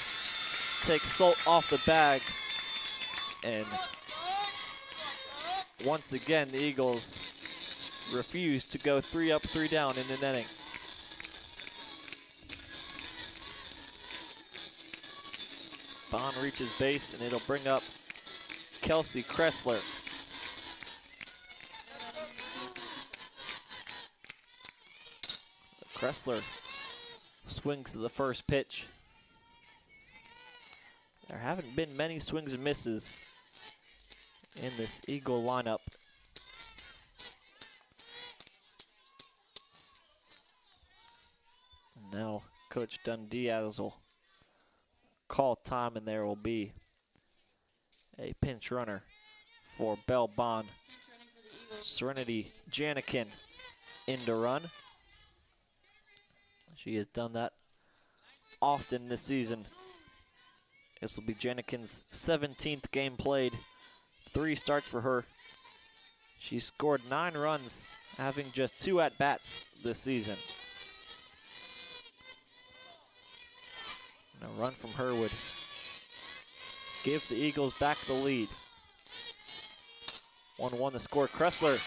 takes Salt off the bag. And once again, the Eagles refuse to go 3 up, 3 down in an inning. Bond reaches base, and it'll bring up Kelsey Kressler. Kressler swings to the first pitch. There haven't been many swings and misses in this Eagle lineup. Now Coach Dundiaz will call time, and there will be a pinch runner for Belle Bond. Serenity Janikin in to run. She has done that often this season. This will be Janikin's 17th game played. 3 starts for her. She scored 9 runs, having just 2 at-bats this season. And a run from her would give the Eagles back the lead. 1-1 the score. Kressler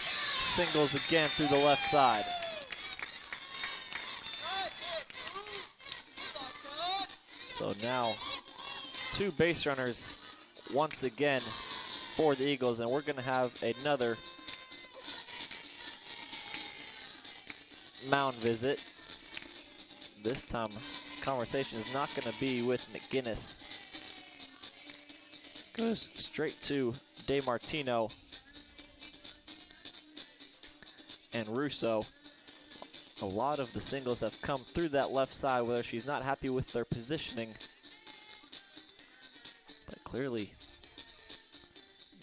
singles again through the left side. So now 2 base runners once again for the Eagles, and we're going to have another mound visit. This time, conversation is not going to be with McGinnis. Goes straight to DeMartino and Russo. A lot of the singles have come through that left side, whether she's not happy with their positioning. But clearly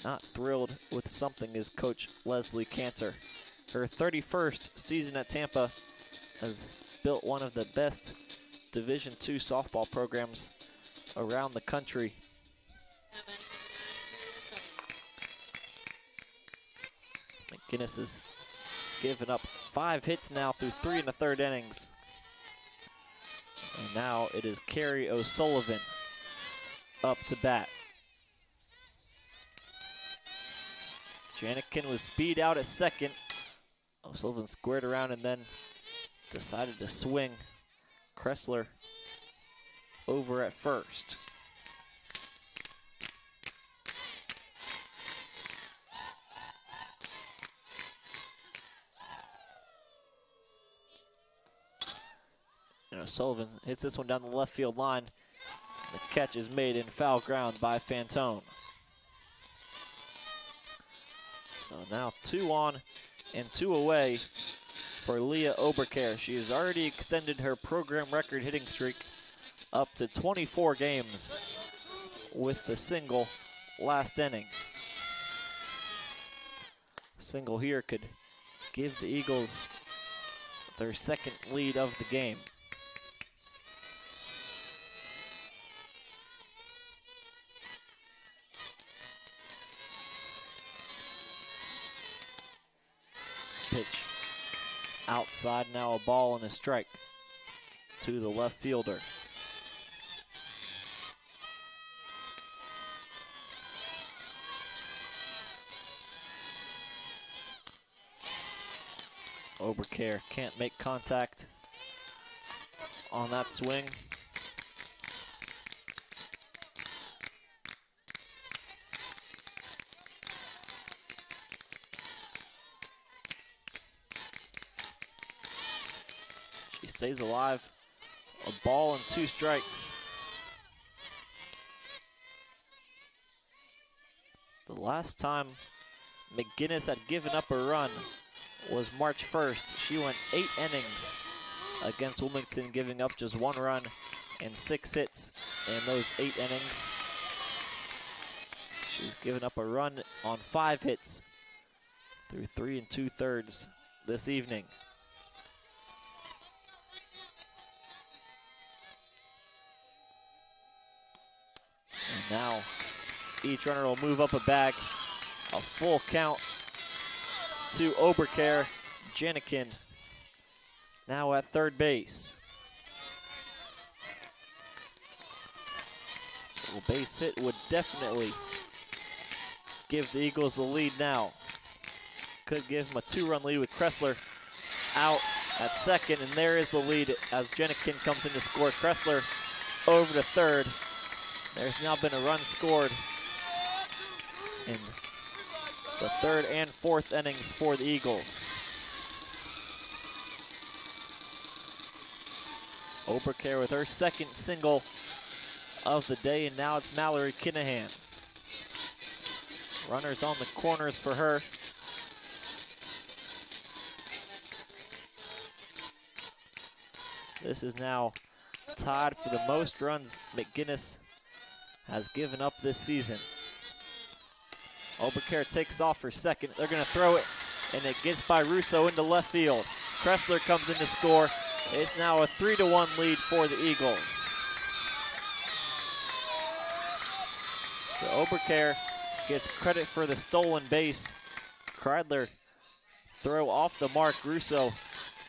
not thrilled with something is Coach Leslie Cantor. Her 31st season at Tampa has built one of the best Division II softball programs around the country. McGinnis has given up 5 hits now through 3 1/3 innings. And now it is Carrie O'Sullivan up to bat. Janikin was speed out at second. O'Sullivan squared around and then decided to swing Kressler over at first. And O'Sullivan hits this one down the left field line. The catch is made in foul ground by Fantone. So now 2 on and 2 away for Leah Oberkehr. She has already extended her program record hitting streak up to 24 games with the single last inning. A single here could give the Eagles their second lead of the game. Pitch outside, now a ball and a strike to the left fielder. Oberkehr can't make contact on that swing. She stays alive. A ball and 2 strikes. The last time McGinnis had given up a run was March 1st. She went 8 innings against Wilmington, giving up just 1 run and 6 hits in those 8 innings. She's given up a run on 5 hits through 3 2/3 this evening. And now each runner will move up a bag. A full count to Oberkehr. Janikin now at third base. A little base hit would definitely give the Eagles the lead now. Could give them a 2-run lead with Kressler out at second, and there is the lead as Janikin comes in to score. Kressler over to third. There's now been a run scored in the 3rd and 4th innings for the Eagles. Oberkehr with her second single of the day, and now it's Mallory Kinahan. Runners on the corners for her. This is now tied for the most runs McGinnis has given up this season. Oberkehr takes off for second. They're going to throw it, and it gets by Russo into left field. Kressler comes in to score. It's now a 3-1 lead for the Eagles. So Oberkehr gets credit for the stolen base. Kreidler throw off the mark. Russo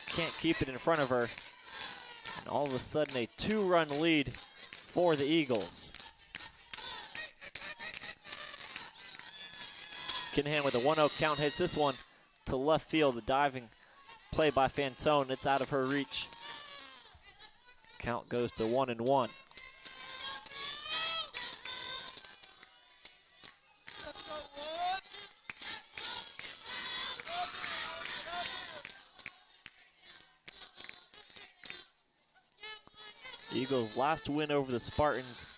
can't keep it in front of her. And all of a sudden a 2-run lead for the Eagles. Kinahan with a 1-0 count hits this one to left field. The diving play by Fantone. It's out of her reach. Count goes to 1-1. The Eagles' last win over the Spartans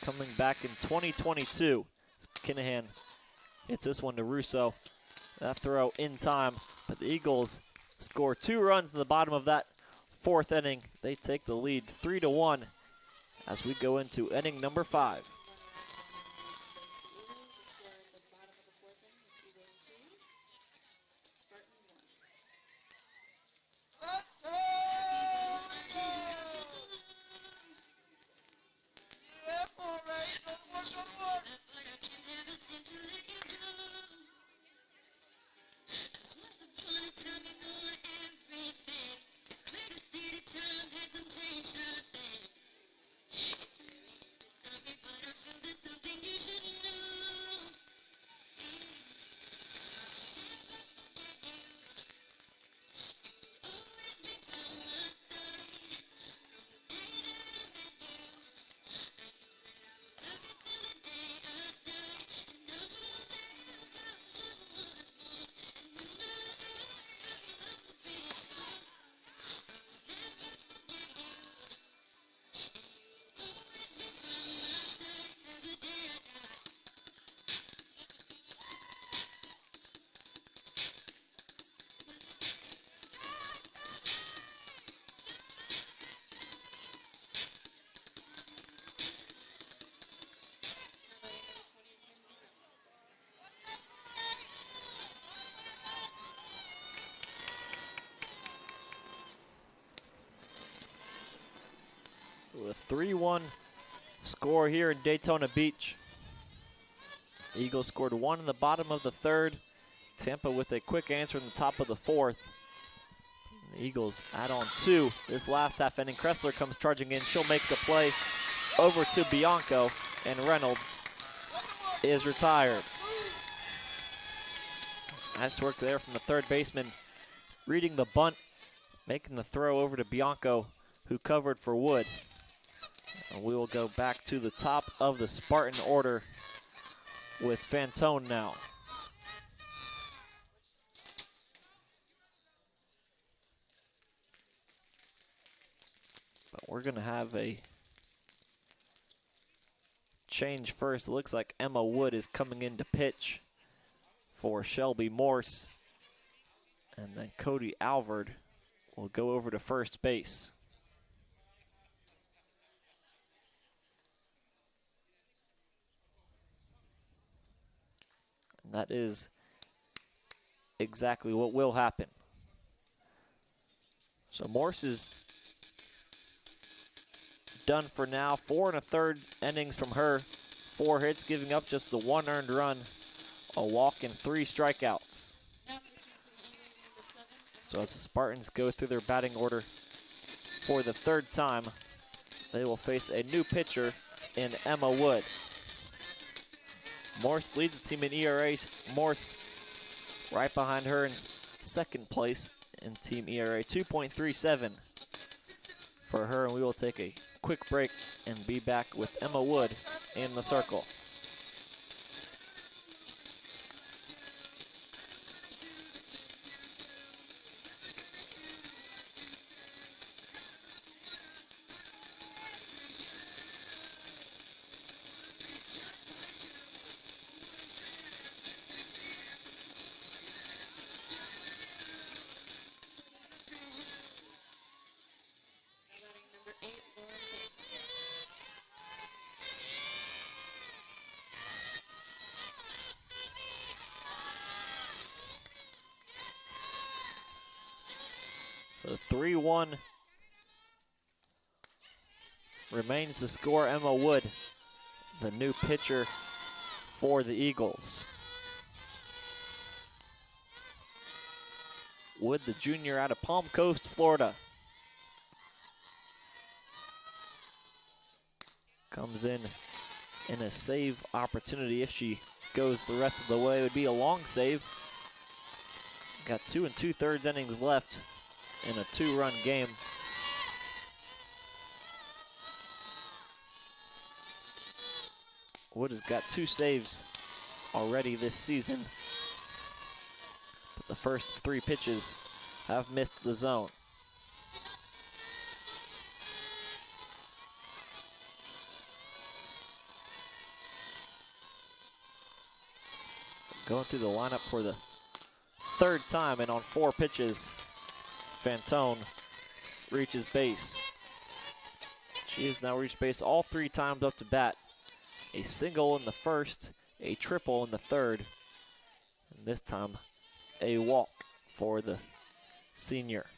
coming back in 2022. Kinahan hits this one to Russo. That throw in time, but the Eagles score 2 runs in the bottom of that 4th inning. They take the lead 3-1 as we go into inning number 5. With a 3-1 score here in Daytona Beach. Eagles scored 1 in the bottom of the third. Tampa with a quick answer in the top of the fourth. The Eagles add on 2 this last half inning. Kressler comes charging in. She'll make the play over to Bianco, and Reynolds is retired. Nice work there from the third baseman, reading the bunt, making the throw over to Bianco, who covered for Wood. And we will go back to the top of the Spartan order with Fantone now. But we're going to have a change first. It looks like Emma Wood is coming in to pitch for Shelby Morse. And then Cody Alvord will go over to first base. And that is exactly what will happen. So Morse is done for now. 4 1/3 innings from her. 4 hits, giving up just the 1 earned run, a walk, and 3 strikeouts. So as the Spartans go through their batting order for the 3rd time, they will face a new pitcher in Emma Wood. Morse leads the team in ERA. Morse right behind her in 2nd place in team ERA, 2.37 for her. And we will take a quick break and be back with Emma Wood in the circle. So 3-1 remains the score. Emma Wood, the new pitcher for the Eagles. Wood, the junior out of Palm Coast, Florida. Comes in a save opportunity. If she goes the rest of the way, it would be a long save. Got 2 2/3 innings left in a 2-run game. Wood has got 2 saves already this season, but the first 3 pitches have missed the zone. Going through the lineup for the 3rd time, and on 4 pitches, Fantone reaches base. She has now reached base all 3 times up to bat. A single in the first, a triple in the third, and this time a walk for the senior.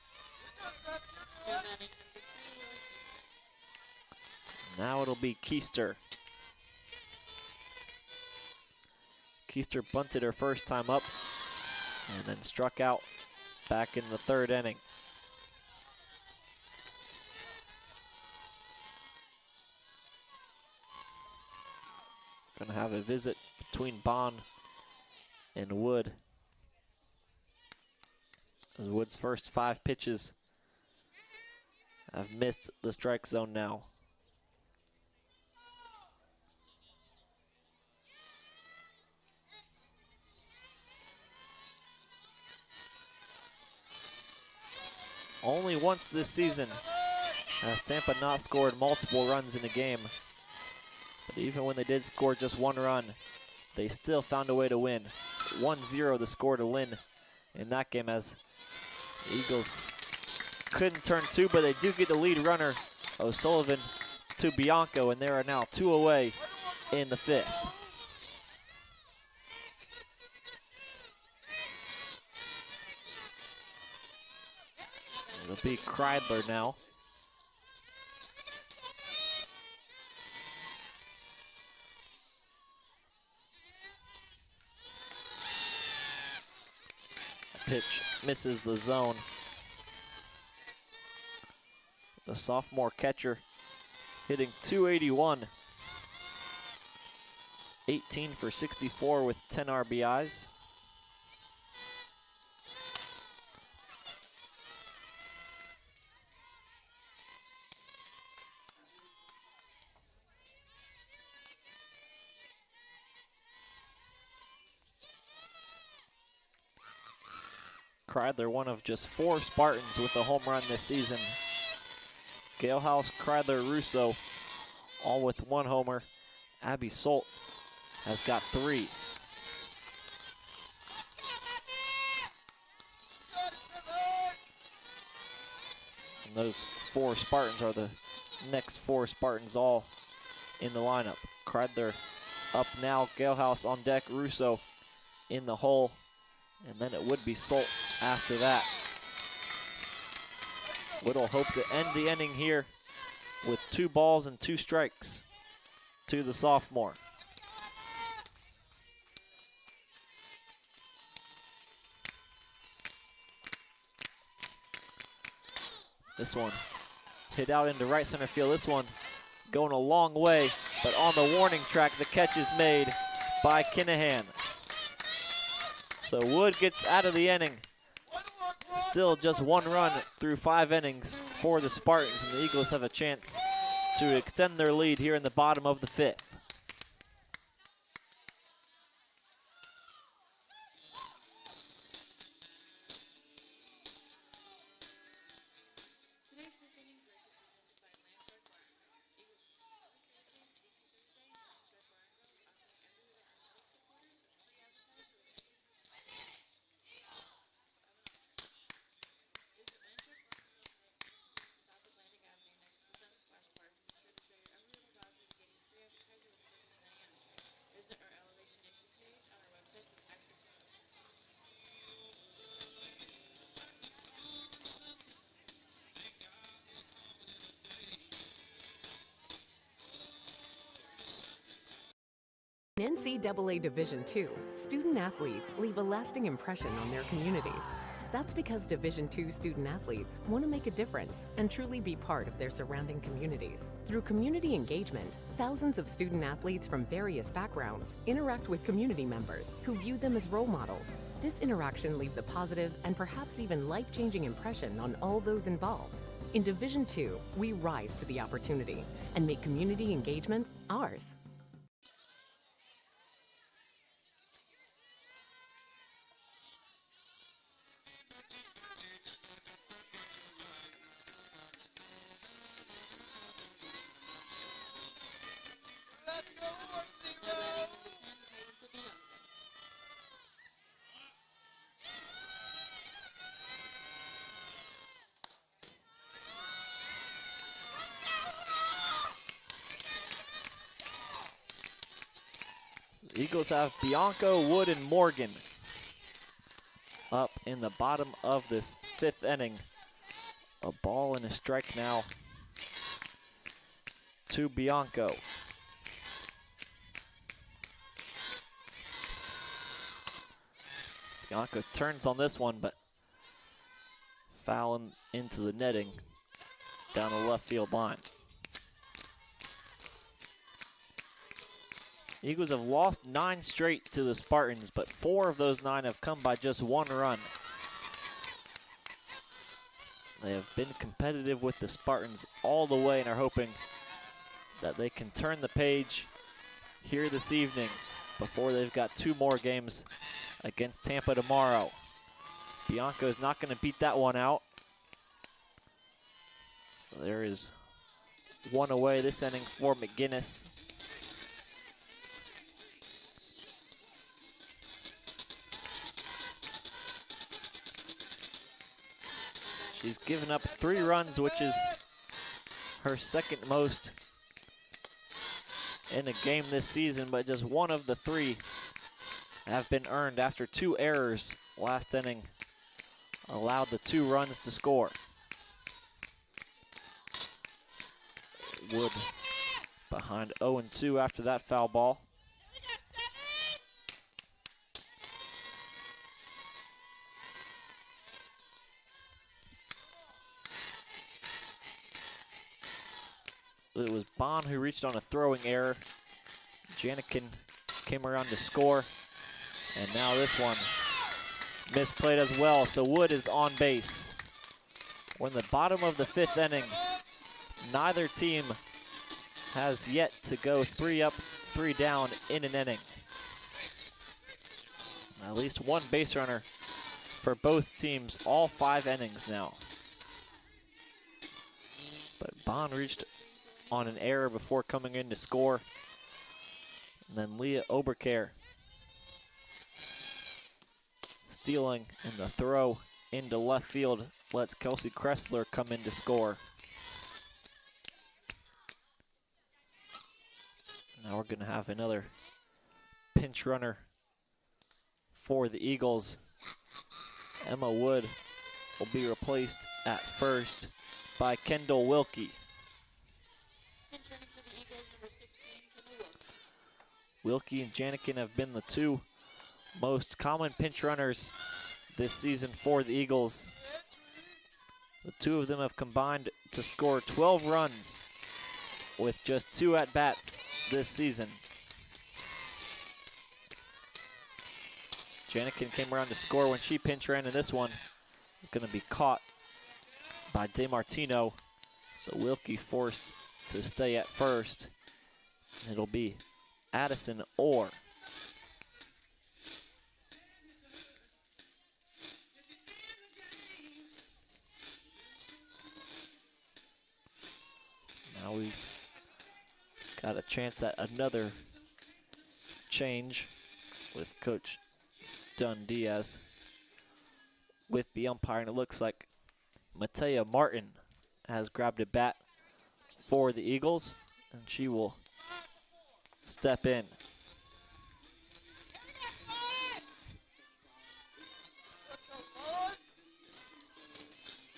Now it'll be Keister. Keister bunted her first time up and then struck out back in the 3rd inning. Gonna have a visit between Bond and Wood, as Wood's first 5 pitches have missed the strike zone now. Only once this season has Tampa not scored multiple runs in a game. But even when they did score just 1 run, they still found a way to win. 1-0 the score to Lynn in that game, as the Eagles couldn't turn 2, but they do get the lead runner, O'Sullivan, to Bianco, and they are now 2 away in the 5th. It'll be Kreidler now. Pitch misses the zone. The sophomore catcher hitting .281. 18 for 64 with 10 RBIs. Kreidler, one of just 4 Spartans with a home run this season. Galehouse, Kreidler, Russo, all with 1 homer. Abby Solt has got 3. And those 4 Spartans are the next 4 Spartans all in the lineup. Kreidler up now, Galehouse on deck, Russo in the hole, and then it would be Solt after that. Whittle hope to end the inning here with 2 balls and 2 strikes to the sophomore. This one hit out into right center field. This one going a long way, but on the warning track, the catch is made by Kinahan. So Wood gets out of the inning. Still just 1 run through 5 innings for the Spartans, and the Eagles have a chance to extend their lead here in the bottom of the 5th. In NCAA Division II, student athletes leave a lasting impression on their communities. That's because Division II student athletes want to make a difference and truly be part of their surrounding communities. Through community engagement, thousands of student athletes from various backgrounds interact with community members who view them as role models. This interaction leaves a positive and perhaps even life-changing impression on all those involved. In Division II, we rise to the opportunity and make community engagement ours. The Eagles have Bianco, Wood, and Morgan up in the bottom of this 5th inning. A ball and a strike now to Bianco. Bianco turns on this one, but fouling into the netting down the left field line. Eagles have lost 9 straight to the Spartans, but 4 of those 9 have come by just 1 run. They have been competitive with the Spartans all the way and are hoping that they can turn the page here this evening before they've got 2 more games against Tampa tomorrow. Bianco's not going to beat that one out. So there is 1 away this inning for McGinnis. She's given up 3 runs, which is her 2nd most in a game this season, but just 1 of the 3 have been earned after 2 errors last inning. Allowed the 2 runs to score. Wood behind 0-2 after that foul ball. It was Bond who reached on a throwing error. Janikin came around to score. And now this one misplayed as well, so Wood is on base. We're in the bottom of the 5th inning. Neither team has yet to go 3 up, 3 down in an inning. At least one base runner for both teams, all 5 innings now. But Bond reached on an error before coming in to score. And then Leah Oberkehr stealing, and the throw into left field lets Kelsey Kressler come in to score. Now we're going to have another pinch runner for the Eagles. Emma Wood will be replaced at first by Kendall Wilkie. Pinch running for the Eagles, number 16, Kendall Wilkie. Wilkie and Janikin have been the 2 most common pinch runners this season for the Eagles. The 2 of them have combined to score 12 runs with just 2 at-bats this season. Janikin came around to score when she pinch ran, and this one is going to be caught by DeMartino. So Wilkie forced to stay at first. And it'll be Addison Orr. Now we've got a chance at another change with Coach Dunn Diaz with the umpire, and it looks like Matea Martin has grabbed a bat for the Eagles, and she will step in.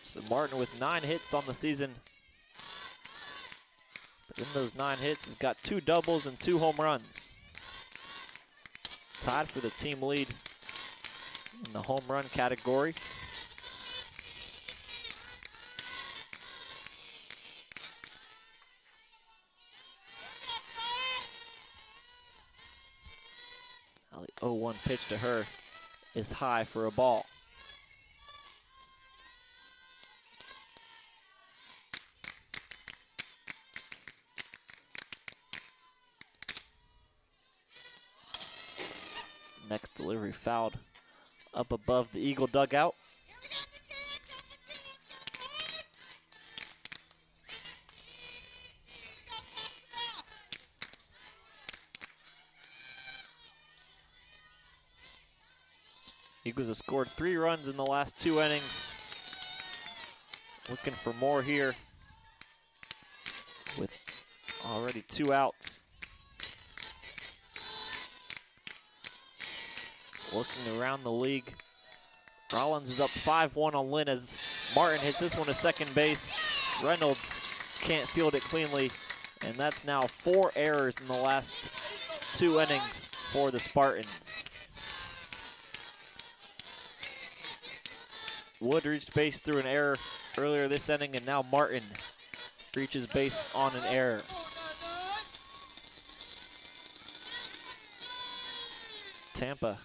So Martin with 9 hits on the season. But in those 9 hits, he's got 2 doubles and 2 home runs. Tied for the team lead in the home run category. Now the 0-1 pitch to her is high for a ball. Next delivery fouled up above the Eagle dugout. Eagles have scored 3 runs in the last 2 innings. Looking for more here with already 2 outs. Looking around the league, Rollins is up 5-1 on Lynn as Martin hits this one to second base. Reynolds can't field it cleanly, and that's now 4 errors in the last 2 innings for the Spartans. Wood reached base through an error earlier this inning, and now Martin reaches base on an error. Tampa,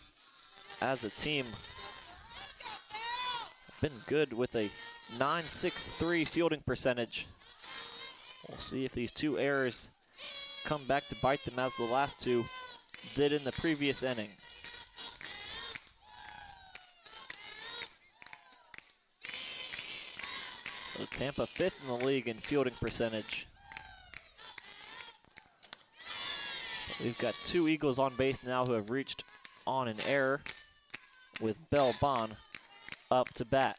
as a team, been good with a .963 fielding percentage. We'll see if these 2 errors come back to bite them as the last 2 did in the previous inning. So Tampa 5th in the league in fielding percentage. But we've got 2 Eagles on base now who have reached on an error, with Belle Bond up to bat.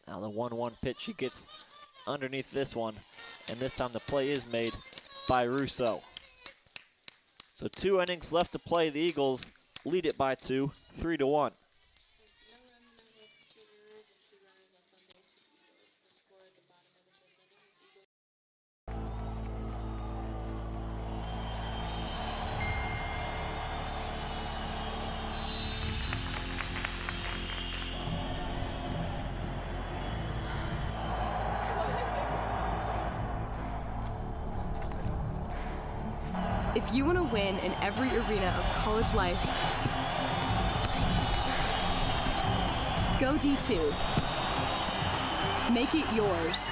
Now the 1-1 pitch, she gets underneath this one, and this time the play is made by Russo. So 2 innings left to play. The Eagles lead it by 2, 3-1. No runs, no hits, 2 errors, and 2 runners left on base for the Eagles. The score at the bottom of the 5th inning is Eagles. If you want to win in every arena of college life, go D2. Make it yours.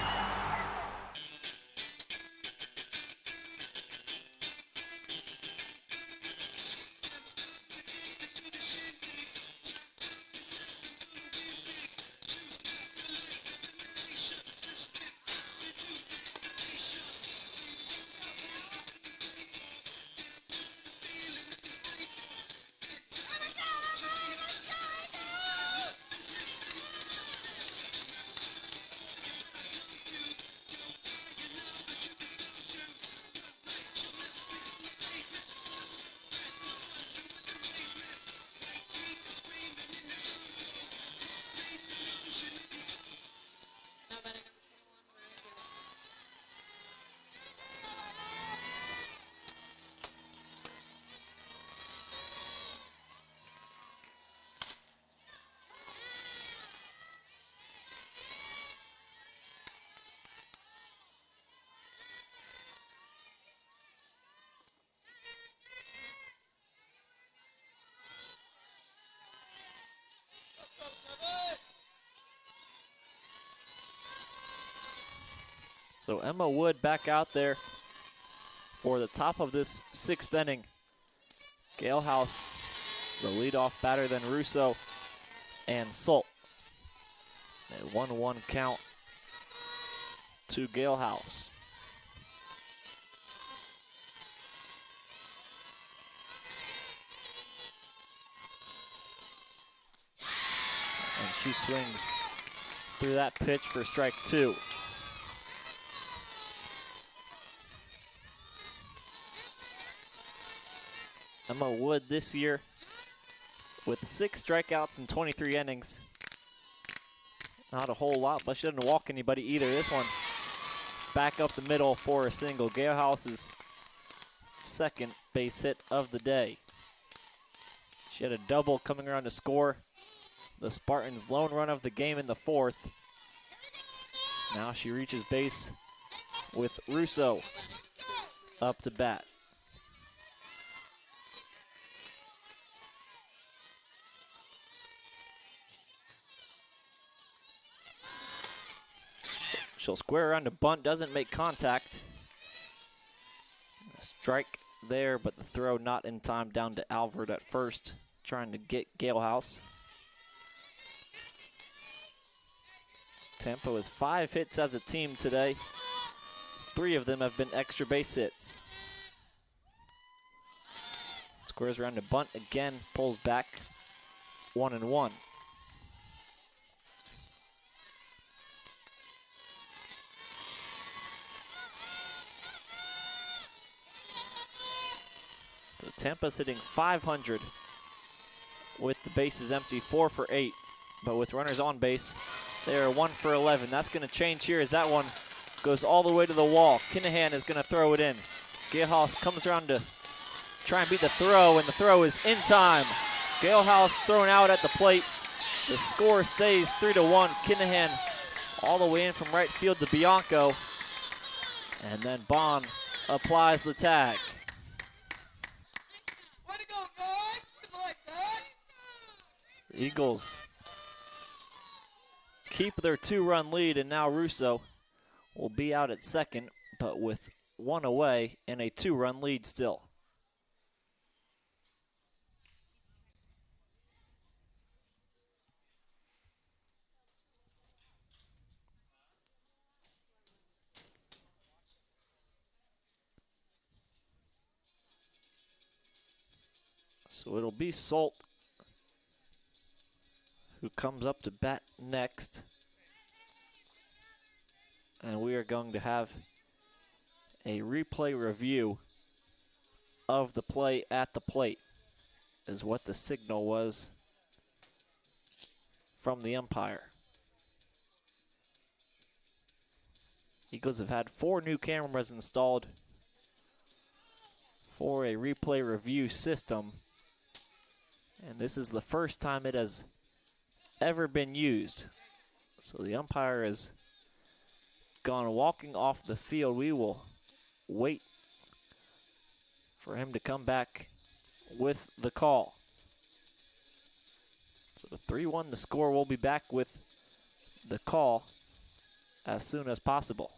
Now batting number 21, Ryan Gillis. So Emma Wood back out there for the top of this 6th inning. Gale House, the leadoff batter, then Russo and Salt. A 1-1 count to Gale House. And she swings through that pitch for strike 2. Emma Wood this year with 6 strikeouts in 23 innings. Not a whole lot, but she didn't walk anybody either. This one back up the middle for a single. Gale House's second base hit of the day. She had a double coming around to score the Spartans' lone run of the game in the 4th. Now she reaches base with Russo up to bat. She'll square around to bunt, doesn't make contact. A strike there, but the throw not in time down to Alvord at first, trying to get Gale House. Tampa with 5 hits as a team today. 3 of them have been extra base hits. Squares around to bunt again, pulls back 1-1. So Tampa's hitting .500 with the bases empty, 4 for 8. But with runners on base, they are 1 for 11. That's going to change here as that one goes all the way to the wall. Kinahan is going to throw it in. Gale House comes around to try and beat the throw, and the throw is in time. Gale House thrown out at the plate. The score stays 3-1. Kinahan all the way in from right field to Bianco. And then Bond applies the tag. Way to go, guys! We like that! The Eagles keep their 2-run lead, and now Russo will be out at second, but with 1 away and a 2-run lead still. So it'll be Salt who comes up to bat next. And we are going to have a replay review of the play at the plate, is what the signal was from the umpire. Eagles have had 4 new cameras installed for a replay review system, and this is the first time it has ever been used. So the umpire has gone walking off the field. We will wait for him to come back with the call. So 3-1 the score. We'll be back with the call as soon as possible.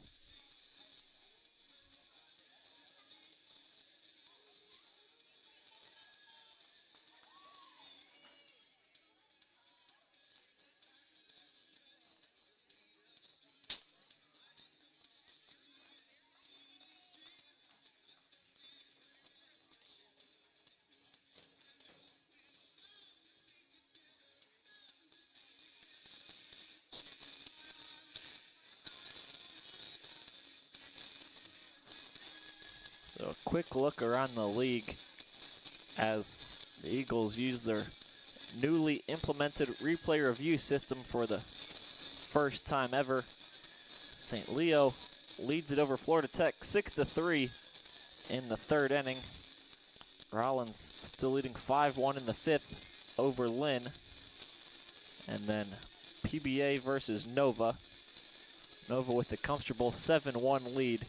So a quick look around the league as the Eagles use their newly implemented replay review system for the first time ever. St. Leo leads it over Florida Tech 6-3 in the third inning. Rollins still leading 5-1 in the fifth over Lynn. And then PBA versus Nova. Nova with a comfortable 7-1 lead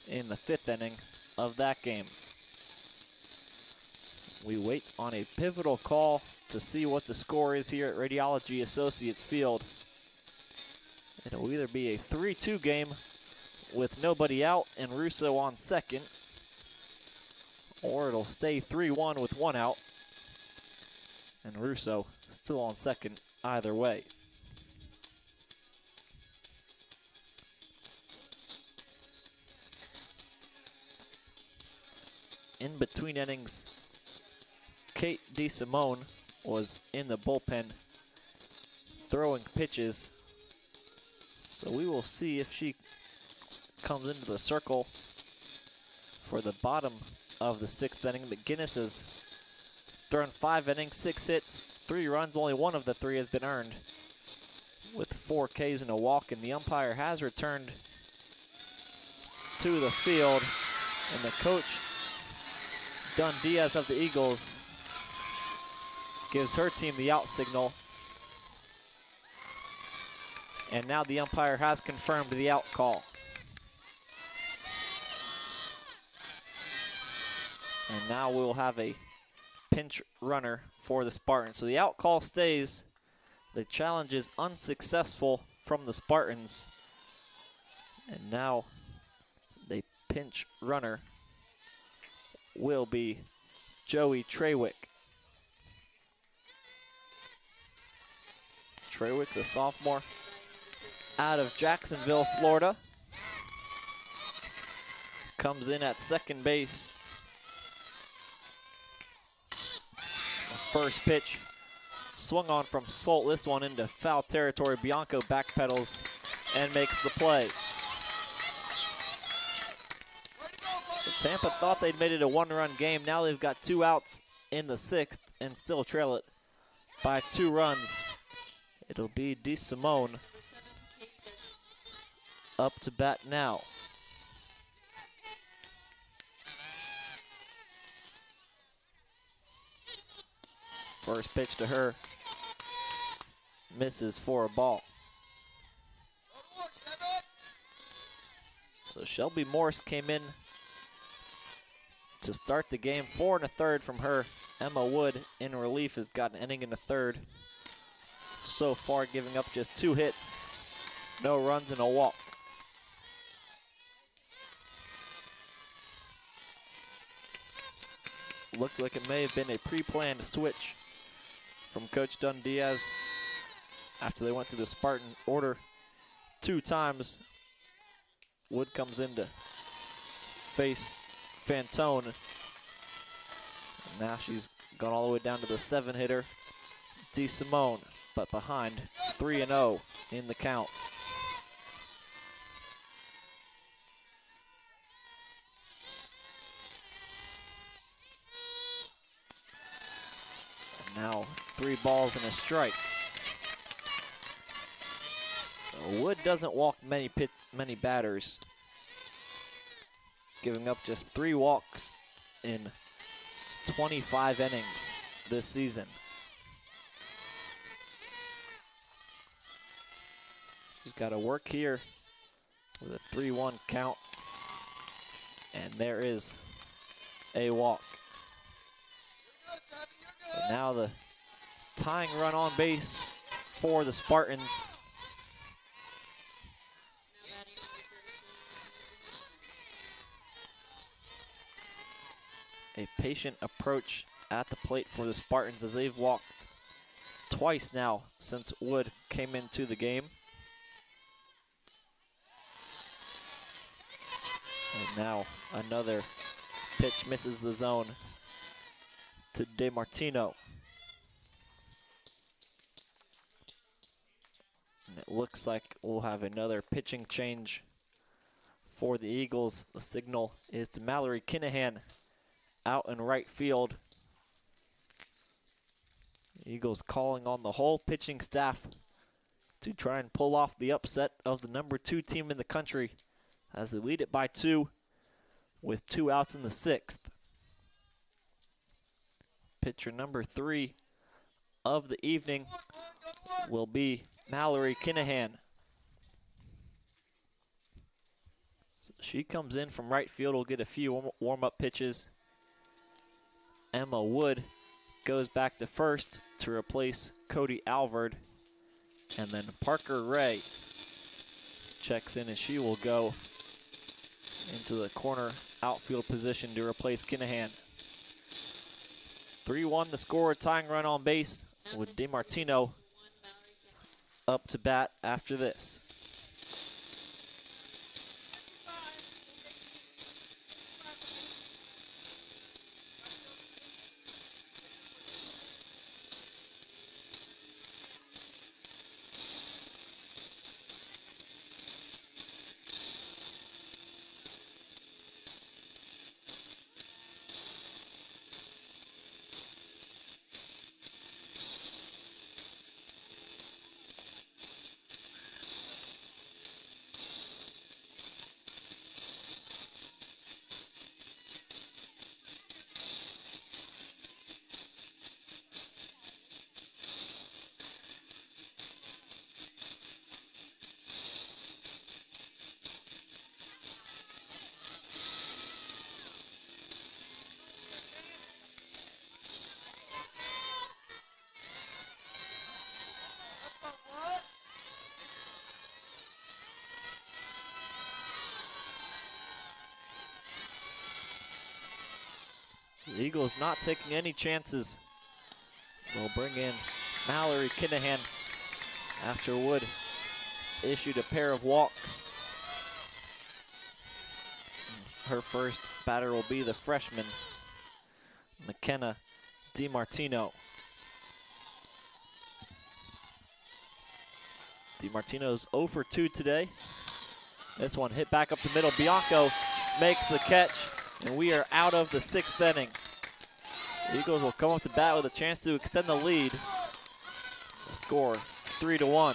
in the fifth inning of that game. We wait on a pivotal call to see what the score is here at Radiology Associates Field. It'll either be a 3-2 game with nobody out and Russo on second, or it'll stay 3-1 with one out and Russo still on second either way. In between innings, Kate DeSimone was in the bullpen throwing pitches. So we will see if she comes into the circle for the bottom of the sixth inning. McGinnis has thrown 5 innings, 6 hits, 3 runs. Only one of the 3 has been earned with 4 Ks and a walk. And the umpire has returned to the field. And the coach, Dunn Diaz of the Eagles, gives her team the out signal. And now the umpire has confirmed the out call. And now we'll have a pinch runner for the Spartans. So the out call stays. The challenge is unsuccessful from the Spartans. And now the pinch runner will be Joey Treywick. Treywick, the sophomore, out of Jacksonville, Florida, comes in at second base. The first pitch swung on from Solt. This one into foul territory. Bianco backpedals and makes the play. Tampa thought they'd made it a 1-run game. Now they've got 2 outs in the 6th and still trail it by 2 runs. It'll be DeSimone up to bat now. First pitch to her misses for a ball. So Shelby Morse came in to start the game. 4 1/3 from her. Emma Wood in relief has got an inning in the third so far, giving up just 2 hits, no runs and a walk. Looked like it may have been a pre-planned switch from Coach Dunn Diaz after they went through the Spartan order 2 times. Wood comes in to face Fantone. And now she's gone all the way down to the 7-hitter, DeSimone, but behind 3-0 in the count. And now 3 balls and a strike. Wood doesn't walk many batters, giving up just 3 walks in 25 innings this season. She's got to work here with a 3-1 count. And there is a walk. Good, Savvy, you're But good. now the tying run on base for the Spartans. Now batting number 17. A patient approach at the plate for the Spartans as they've walked twice now since Wood came into the game. And now another pitch misses the zone to DeMartino. And it looks like we'll have another pitching change for the Eagles. The signal is to Mallory Kinahan out in right field. Eagles calling on the whole pitching staff to try and pull off the upset of the number 2 team in the country as they lead it by 2 with 2 outs in the 6th. Pitcher number 3 of the evening will be Mallory Kinahan. So she comes in from right field, will get a few warm-up pitches. Emma Wood goes back to first to replace Cody Alvord. And then Parker Ray checks in, and she will go into the corner outfield position to replace Kinahan. 3-1 the score, tying run on base with DeMartino up to bat after this. The Eagles not taking any chances. They'll bring in Mallory Kinahan after Wood issued a pair of walks. Her first batter will be the freshman, McKenna DeMartino. DeMartino's 0 for 2 today. This one hit back up the middle. Bianco makes the catch, and we are out of the 6th inning. The Eagles will come up to bat with a chance to extend the lead. The score 3-1.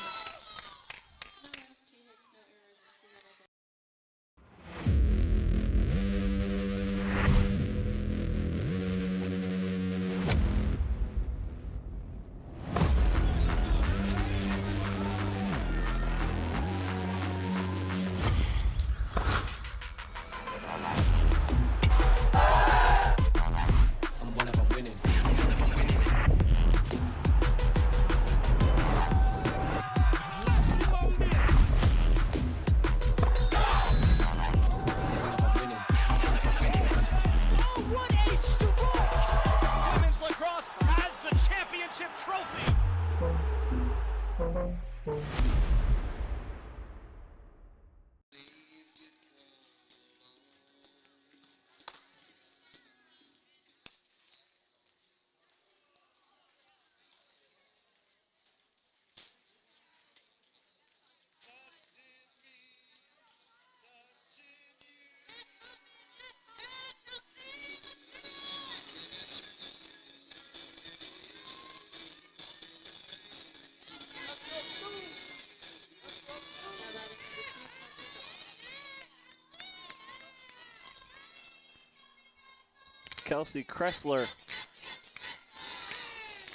Kelsey Kressler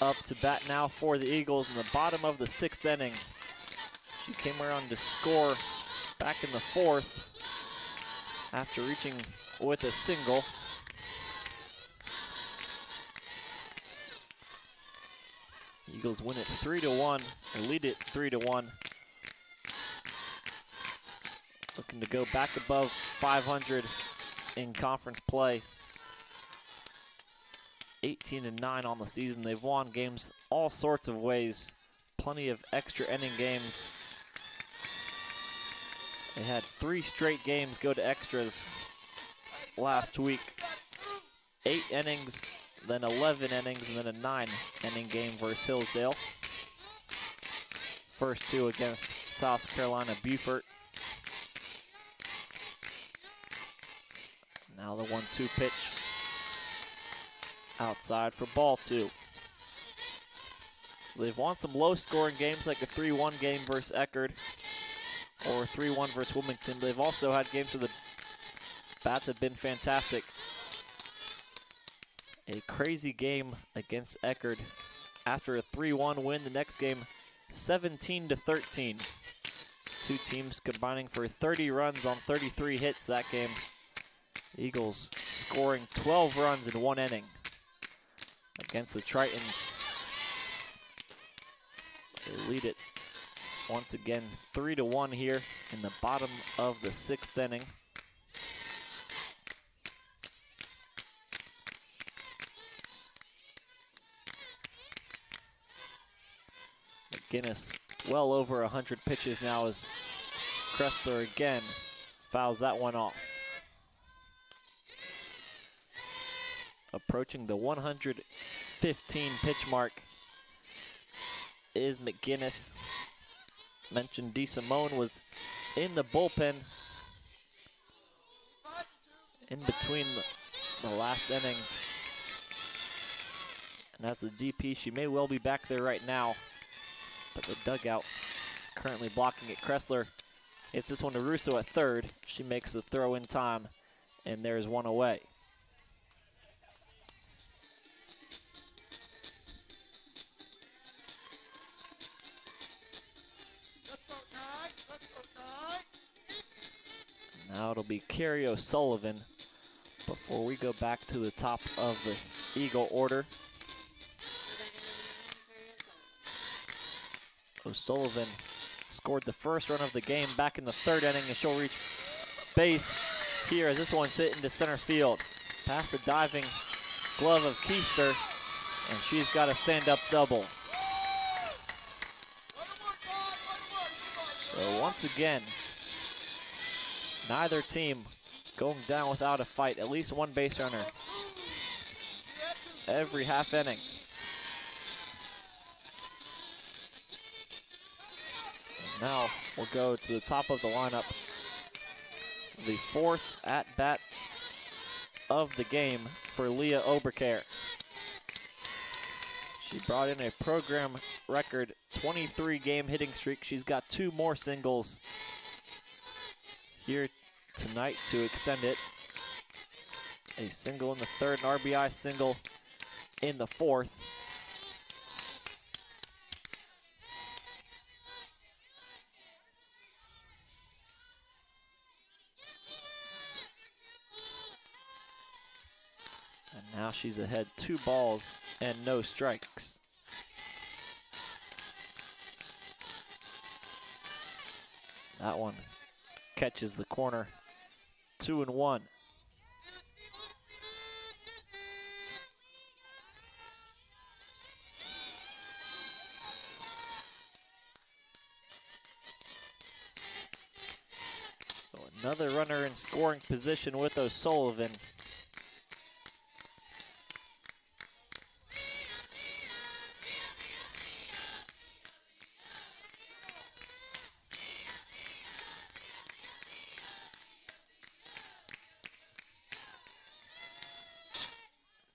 up to bat now for the Eagles in the bottom of the 6th inning. She came around to score back in the 4th after reaching with a single. Eagles win it 3-1, or lead it 3-1. Looking to go back above 500 in conference play. 18-9 on the season. They've won games all sorts of ways. Plenty of extra inning games. They had 3 straight games go to extras last week. 8 innings, then 11 innings, and then a 9-inning game versus Hillsdale. First 2 against South Carolina Beaufort. Now the 1-2 pitch outside for ball 2. So they've won some low-scoring games like a 3-1 game versus Eckerd or 3-1 versus Wilmington. They've also had games where the bats have been fantastic. A crazy game against Eckerd. After a 3-1 win, the next game 17-13. 2 teams combining for 30 runs on 33 hits that game. Eagles scoring 12 runs in 1 inning against the Tritons. They lead it once again 3-1 here in the bottom of the 6th inning. McGinnis well over 100 pitches now as Kressler again fouls that one off. Approaching the 115 pitch mark is McGinnis. Mentioned DeSimone was in the bullpen in between the last innings. And as the DP, she may well be back there right now. But the dugout currently blocking it. Kressler hits this one to Russo at third. She makes the throw in time, and there's one away. Now it'll be Kerry O'Sullivan before we go back to the top of the Eagle order. O'Sullivan scored the first run of the game back in the 3rd inning, and she'll reach base here as this one's hit into center field. Past a diving glove of Keister, and she's got a stand-up double. So once again, neither team going down without a fight. At least one base runner every half inning. Now we'll go to the top of the lineup. The 4th at-bat of the game for Leah Oberkehr. She brought in a program record 23-game hitting streak. She's got 2 more singles here tonight to extend it. A single in the 3rd, an RBI single in the 4th. Now she's ahead 2 balls and no strikes. That one catches the corner. 2-1. So another runner in scoring position with O'Sullivan.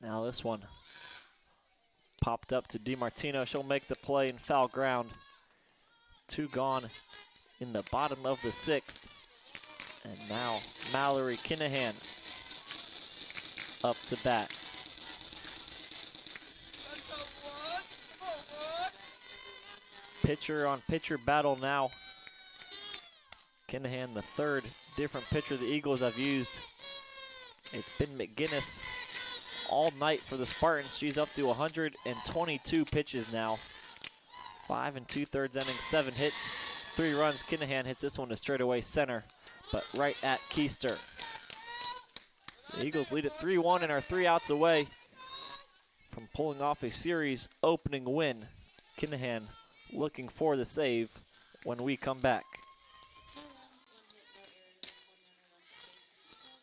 Now this one popped up to DiMartino. She'll make the play in foul ground. 2 gone in the bottom of the 6th. And now Mallory Kinahan up to bat. Pitcher on pitcher battle now. Kinahan, the 3rd different pitcher the Eagles have used. It's been McGinnis all night for the Spartans. She's up to 122 pitches now. 5 2/3 innings, 7 hits, 3 runs. Kinahan hits this one to straightaway center, but right at Keister. So the Eagles lead at 3-1 and are 3 outs away from pulling off a series opening win. Kinahan looking for the save when we come back. 2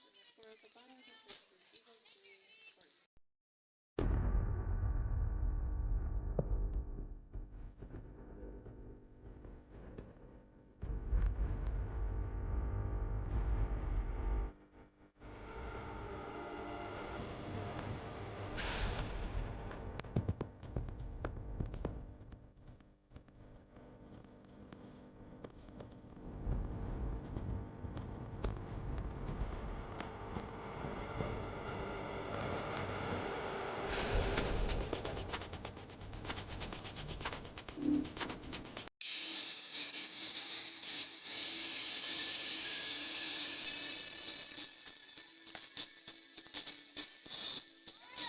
runs, 1 hit, no errors, and 1 runner left on base for the Eagles. And the score at the bottom of the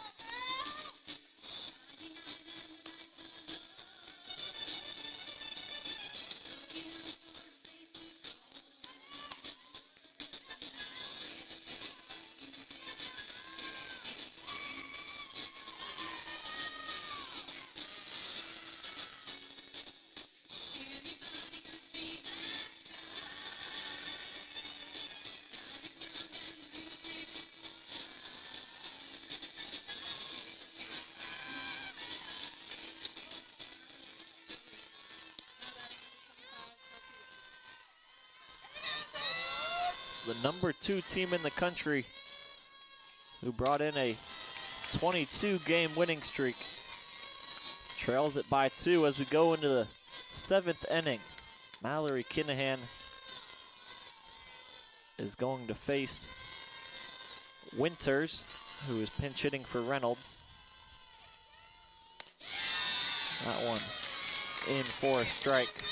6th is Eagles 3, Spartans. The number 2 team in the country who brought in a 22-game winning streak trails it by 2 as we go into the 7th inning. Mallory Kinahan is going to face Winters, who is pinch hitting for Reynolds. That one in for a strike.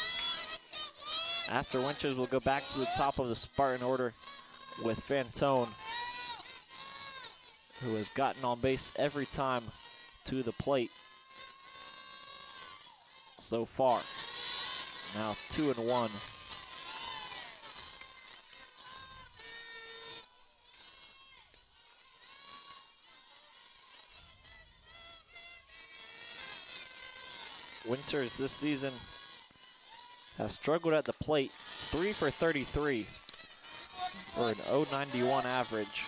After Winters, we'll go back to the top of the Spartan order with Fantone, who has gotten on base every time to the plate so far. Now 2-1. Winters this season has struggled at the plate, 3 for 33 for an .091 average,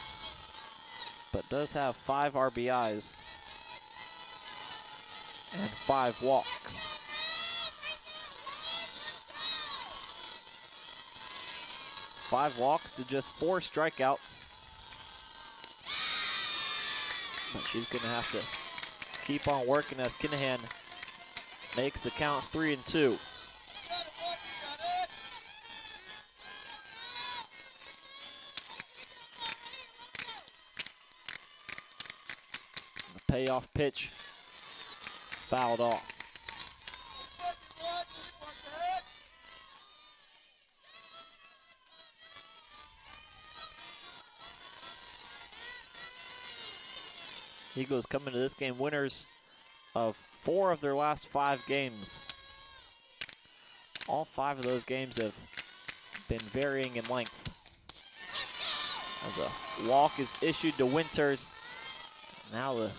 but does have 5 RBIs and 5 walks. Five walks to just 4 strikeouts, but she's gonna have to keep on working as Kinahan makes the count 3-2. Payoff pitch fouled off. Eagles come into this game winners of 4 of their last 5 games. All 5 of those games have been varying in length. As a walk is issued to Winters. Now the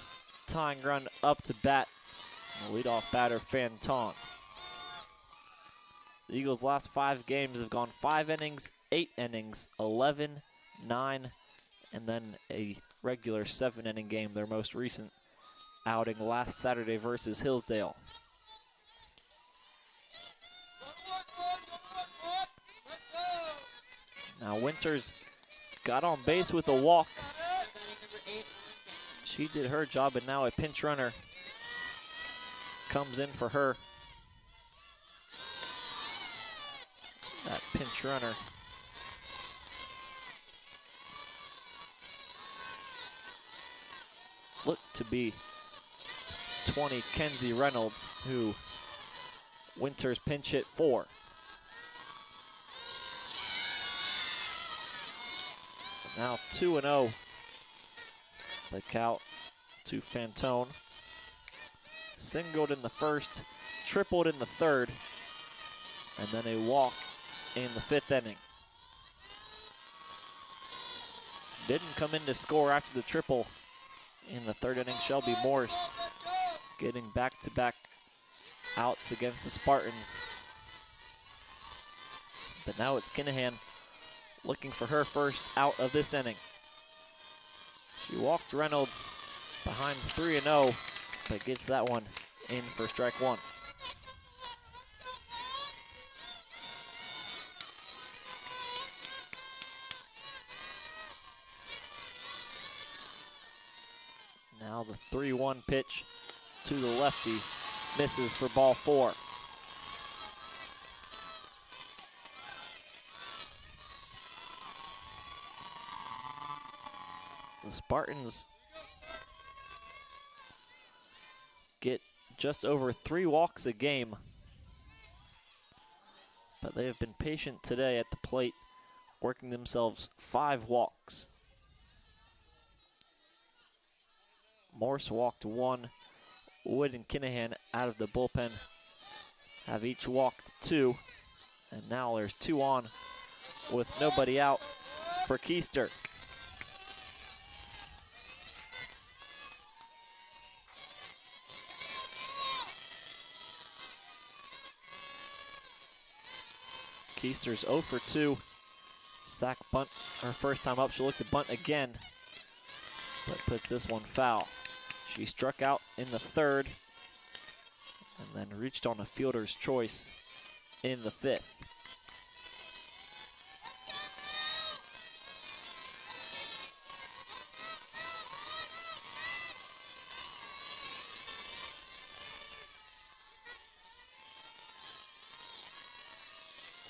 tying run up to bat. The leadoff batter, Fantone. The Eagles' last 5 games have gone 5 innings, 8 innings, 11, 9, and then a regular 7-inning game, their most recent outing last Saturday versus Hillsdale. Now Winters got on base with a walk. She did her job, and now a pinch runner comes in for her. That pinch runner looked to be 20 Kenzie Reynolds, who Winters pinch hit for. Now 2-0. The count to Fantone. Singled in the first, tripled in the third, and then a walk in the fifth inning. Didn't come in to score after the triple in the third inning. Shelby Morse getting back-to-back outs against the Spartans. But now it's Kinahan looking for her first out of this inning. She walked Reynolds behind 3-0, but gets that one in for strike one. Now the 3-1 pitch to the lefty, misses for ball four. The Spartans get just over 3 walks a game, but they have been patient today at the plate, working themselves 5 walks. Morse walked 1. Wood and Kinahan out of the bullpen have each walked 2. And now there's 2 on with nobody out for Keister. Keister's 0 for 2. Sack bunt, her first time up. She'll look to bunt again, but puts this one foul. She struck out in the third and then reached on a fielder's choice in the fifth.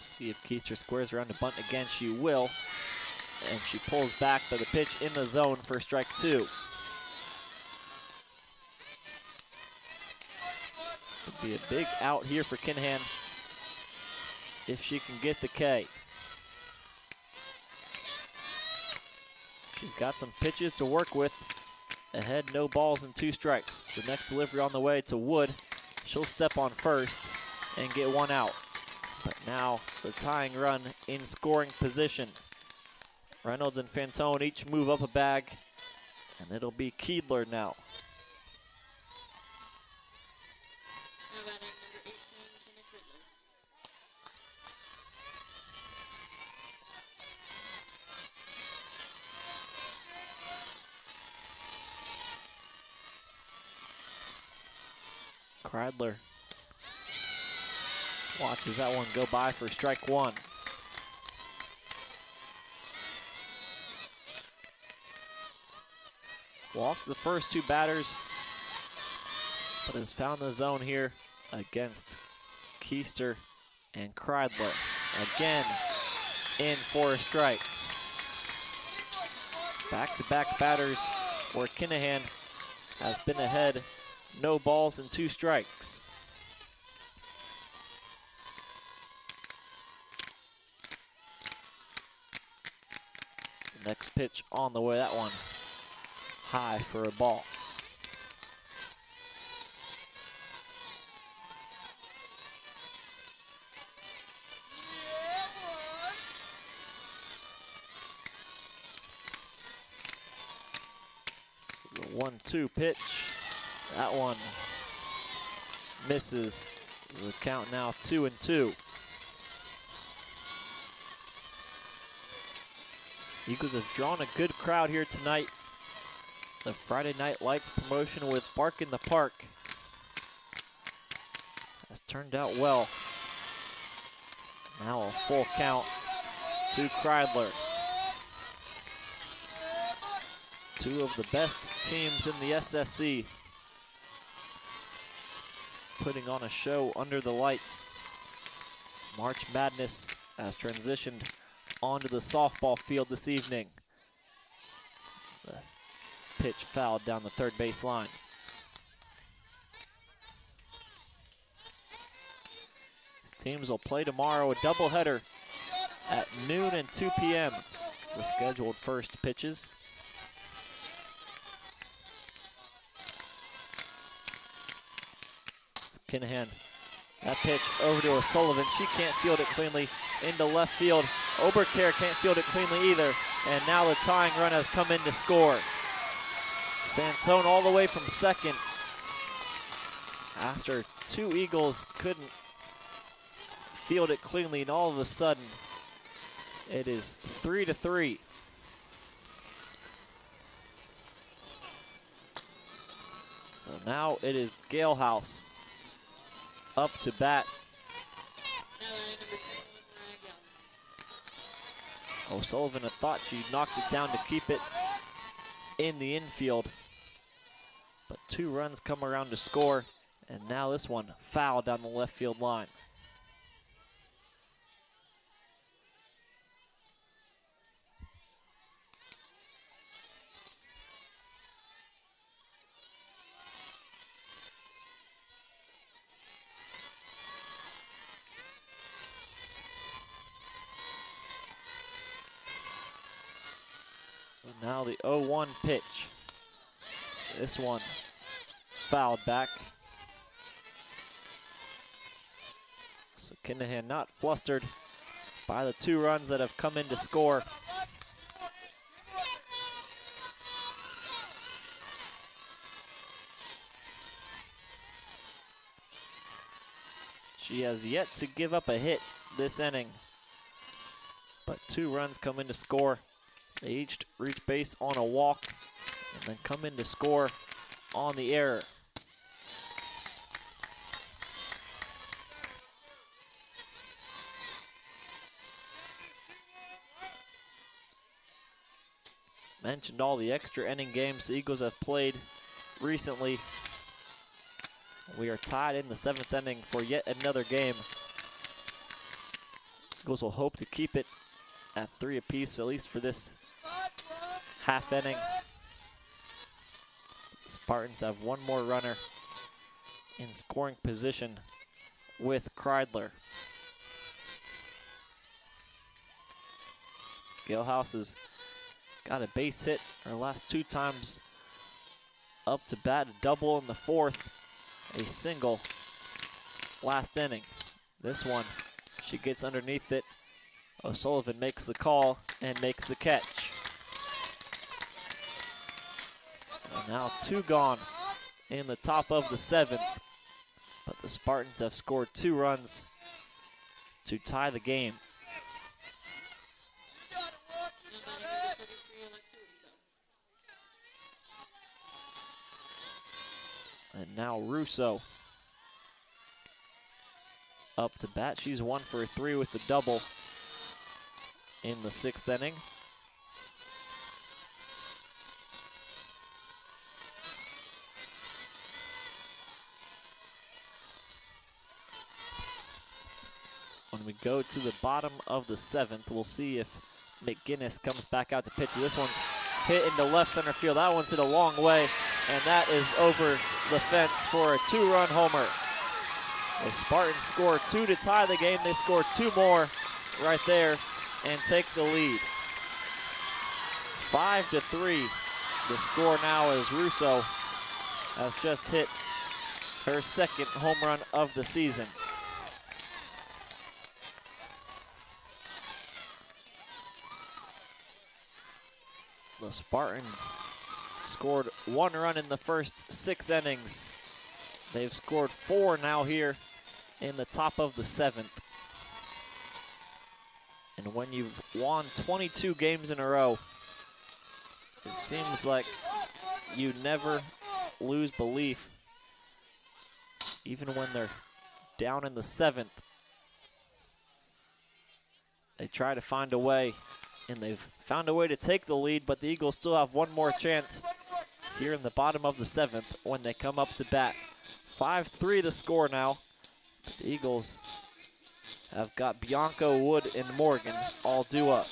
See if Keister squares around to bunt again. She will, and she pulls back, but the pitch in the zone for strike 2. Would be a big out here for Kinahan if she can get the K. She's got some pitches to work with. Ahead, no balls and 2 strikes. The next delivery on the way to Wood. She'll step on first and get 1 out. But now the tying run in scoring position. Reynolds and Fantone each move up a bag, and it'll be Keedler now. Now batting number 18, Embry-Riddle. Kreidler watches that one go by for strike 1. Walked the first 2 batters, but has found the zone here against Keister and Kreidler. Again, in for a strike. Back-to-back batters where Kinahan has been ahead, no balls and 2 strikes. Next pitch on the way, that one high for a ball. The 1-2 pitch, that one misses. The count now 2-2. Eagles have drawn a good crowd here tonight. The Friday Night Lights promotion with Bark in the Park has turned out well. Now a full count to Kreidler. 2 of the best teams in the SSC putting on a show under the lights. March Madness has transitioned onto the softball field this evening. The pitch fouled down the third base line. These teams will play tomorrow, a doubleheader at noon and 2 p.m. The scheduled first pitches. It's Kinahan That pitch over to O'Sullivan. She can't field it cleanly into left field. Oberkehr can't field it cleanly either. And now the tying run has come in to score. Fantone all the way from second. After two Eagles couldn't field it cleanly, and all of a sudden, it is 3-3. So now it is Galehouse up to bat. Now batting number 21, Mariah Gale. O'Sullivan had thought she knocked it down to keep it in the infield. But two runs come around to score, and now this one foul down the left field line. Now the 0-1 pitch. This one fouled back. So Kinahan not flustered by the two runs that have come in to score. She has yet to give up a hit this inning, but two runs come in to score. They each reach base on a walk and then come in to score on the error. Mentioned all the extra inning games the Eagles have played recently. We are tied in the 7th inning for yet another game. Eagles will hope to keep it at 3 apiece, at least for this half inning. The Spartans have one more runner in scoring position with Kreidler. Galehouse has got a base hit her last two times up to bat, a double in the 4th, a single last inning. This one, she gets underneath it. O'Sullivan makes the call and makes the catch. So now two gone in the top of the 7th, but the Spartans have scored 2 runs to tie the game. Now batting number 33, Alexa Russo. And now Russo up to bat. She's 1 for 3 with the double in the 6th inning. When we go to the bottom of the 7th, we'll see if McGinnis comes back out to pitch. This one's hit into left center field. That one's hit a long way, and that is over the fence for a 2-run homer. The Spartans score 2 to tie the game. They score 2 more right there and take the lead. 5-3 the score now, as Russo has just hit her 2nd home run of the season. The Spartans scored 1 run in the first 6 innings. They've scored 4 now here in the top of the 7th. And when you've won 22 games in a row, it seems like you never lose belief. Even when they're down in the 7th, they try to find a way, and they've found a way to take the lead, but the Eagles still have one more chance here in the bottom of the 7th when they come up to bat. 5-3 the score now. But the Eagles have got Bianco, Wood, and Morgan all due up.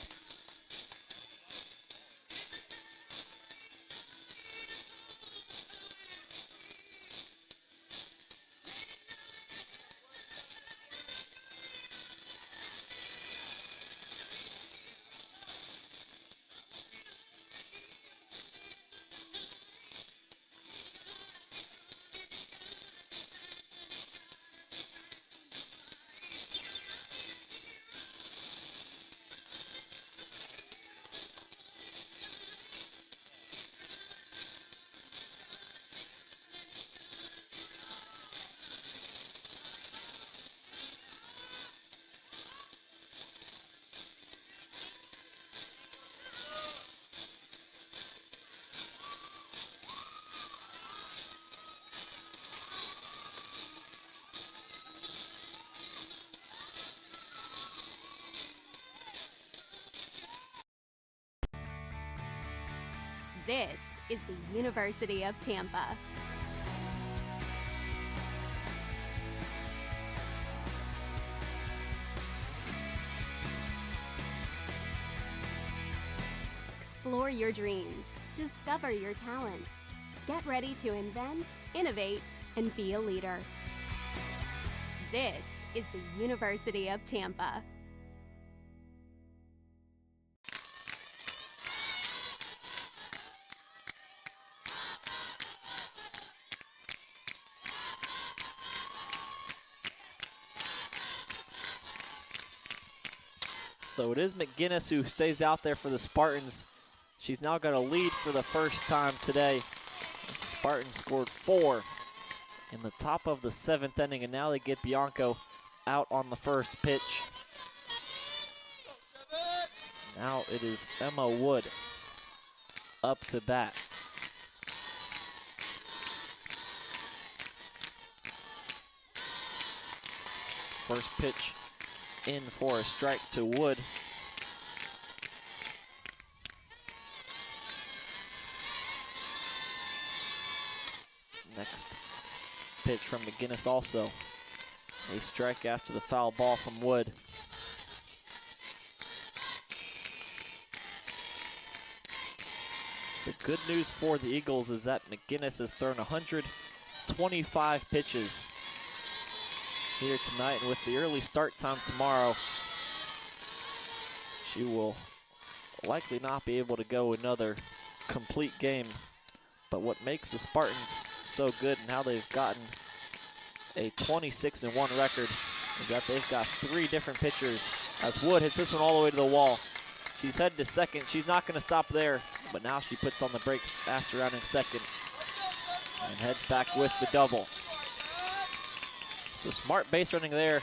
This is the University of Tampa. Explore your dreams. Discover your talents. Get ready to invent, innovate, and be a leader. This is the University of Tampa. So it is McGinnis who stays out there for the Spartans. She's now got a lead for the first time today, as the Spartans scored 4 in the top of the 7th inning, and now they get Bianco out on the first pitch. Now it is Emma Wood up to bat. First pitch in for a strike to Wood. Next pitch from McGinnis also. A strike after the foul ball from Wood. The good news for the Eagles is that McGinnis has thrown 125 pitches here tonight, and with the early start time tomorrow, she will likely not be able to go another complete game. But what makes the Spartans so good and how they've gotten a 26-1 record is that they've got 3 different pitchers. As Wood hits this one all the way to the wall. She's headed to second. She's not going to stop there, but now she puts on the brakes after rounding second and heads back with the double. So smart base running there.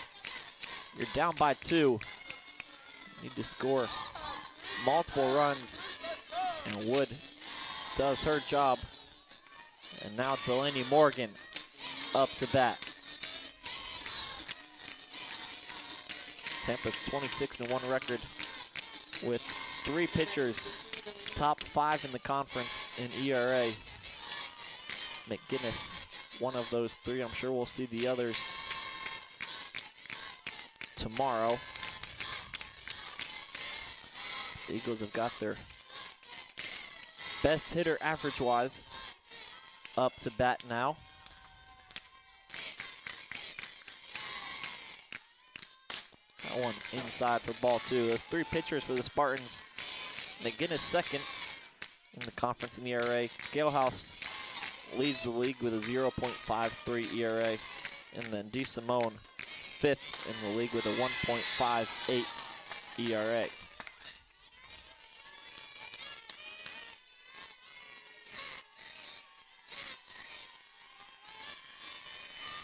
You're down by 2. You need to score multiple runs, and Wood does her job. And now Delaney Morgan up to bat. Tampa's 26-1 record with 3 pitchers top 5 in the conference in ERA. McGinnis, one of those 3. I'm sure we'll see the others tomorrow. The Eagles have got their best hitter average-wise up to bat now. That one inside for ball 2. There's 3 pitchers for the Spartans. McGinnis second in the conference in ERA. Galehouse leads the league with a 0.53 ERA. And then DeSimone 5th in the league with a 1.58 ERA.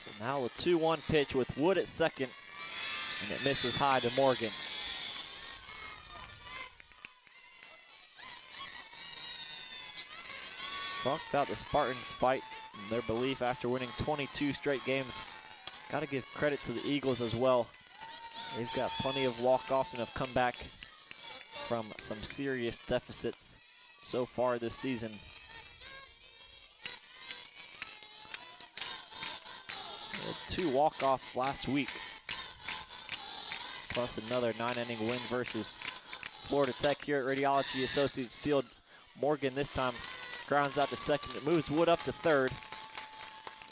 So now a 2-1 pitch with Wood at second, and it misses high to Morgan. Talk about the Spartans' fight and their belief after winning 22 straight games. Got to give credit to the Eagles as well. They've got plenty of walk-offs and have come back from some serious deficits so far this season. They had 2 walk-offs last week, plus another 9-inning win versus Florida Tech here at Radiology Associates Field. Morgan this time grounds out to second. It moves Wood up to third.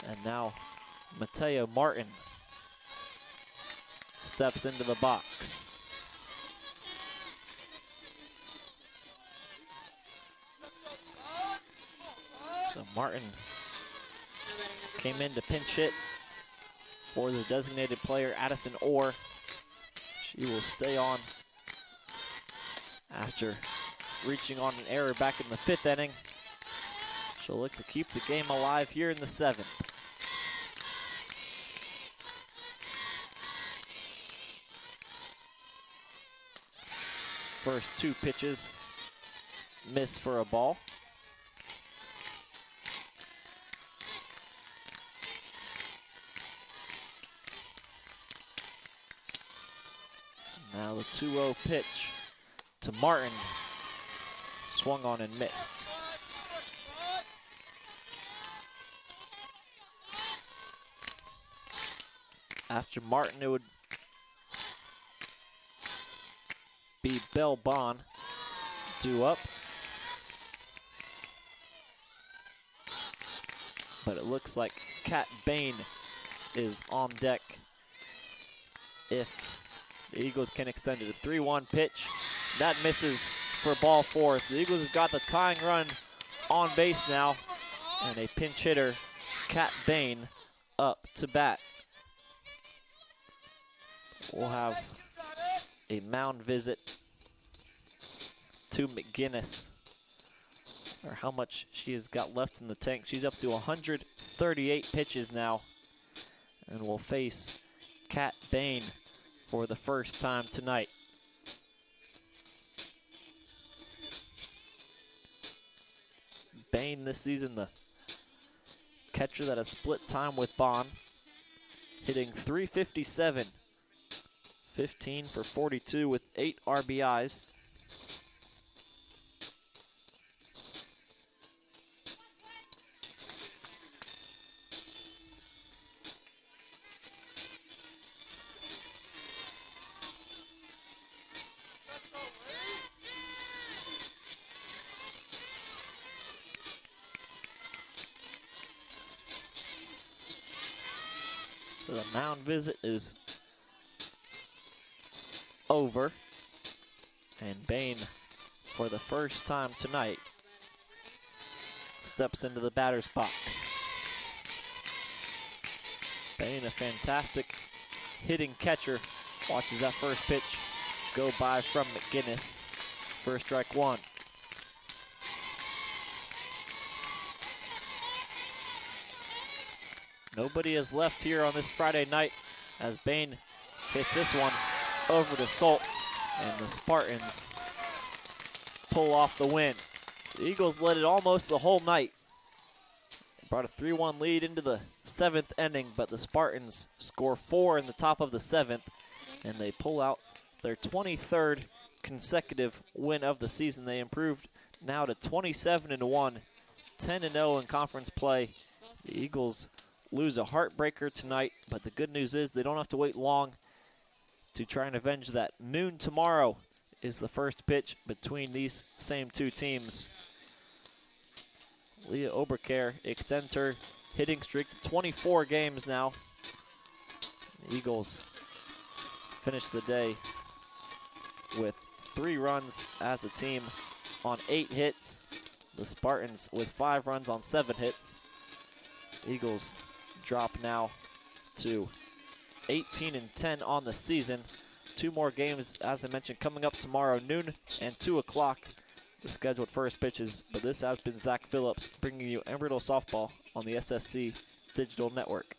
And now Mateo Martin steps into the box. So Martin came in to pinch hit for the designated player, Addison Orr. She will stay on after reaching on an error back in the 5th inning. She'll look to keep the game alive here in the 7th. First 2 pitches miss for a ball. Now the 2-0 pitch to Martin. Swung on and missed. After Martin, it would be Bell Bond due up. But it looks like Kat Bain is on deck if the Eagles can extend it. A 3-1 pitch. That misses for ball 4. So the Eagles have got the tying run on base now. And a pinch hitter, Kat Bain, up to bat. We'll have a mound visit to McGinnis, or how much she has got left in the tank. She's up to 138 pitches now, and will face Kat Bain for the first time tonight. Bain this season, the catcher that has split time with Bond, hitting .357, 15 for 42 with 8 RBIs. So the mound visit is over, and Bain, for the first time tonight, steps into the batter's box. Bain, a fantastic hitting catcher, watches that first pitch go by from McGinnis. First strike one. Nobody is left here on this Friday night as Bain hits this one over to Salt, and the Spartans pull off the win. So the Eagles led it almost the whole night. They brought a 3-1 lead into the 7th inning, but the Spartans score 4 in the top of the 7th, and they pull out their 23rd consecutive win of the season. They improved now to 27-1, 10-0 in conference play. The Eagles lose a heartbreaker tonight, but the good news is they don't have to wait long to try and avenge that. Noon tomorrow is the first pitch between these same two teams. Leah Oberkehr extends her hitting streak to 24 games now. The Eagles finish the day with 3 runs as a team on 8 hits. The Spartans with 5 runs on 7 hits. Eagles drop now to 18-10 on the season. 2 more games, as I mentioned, coming up tomorrow, noon and 2 o'clock, the scheduled first pitches. But this has been Zach Phillips bringing you Embry-Riddle softball on the SSC Digital Network.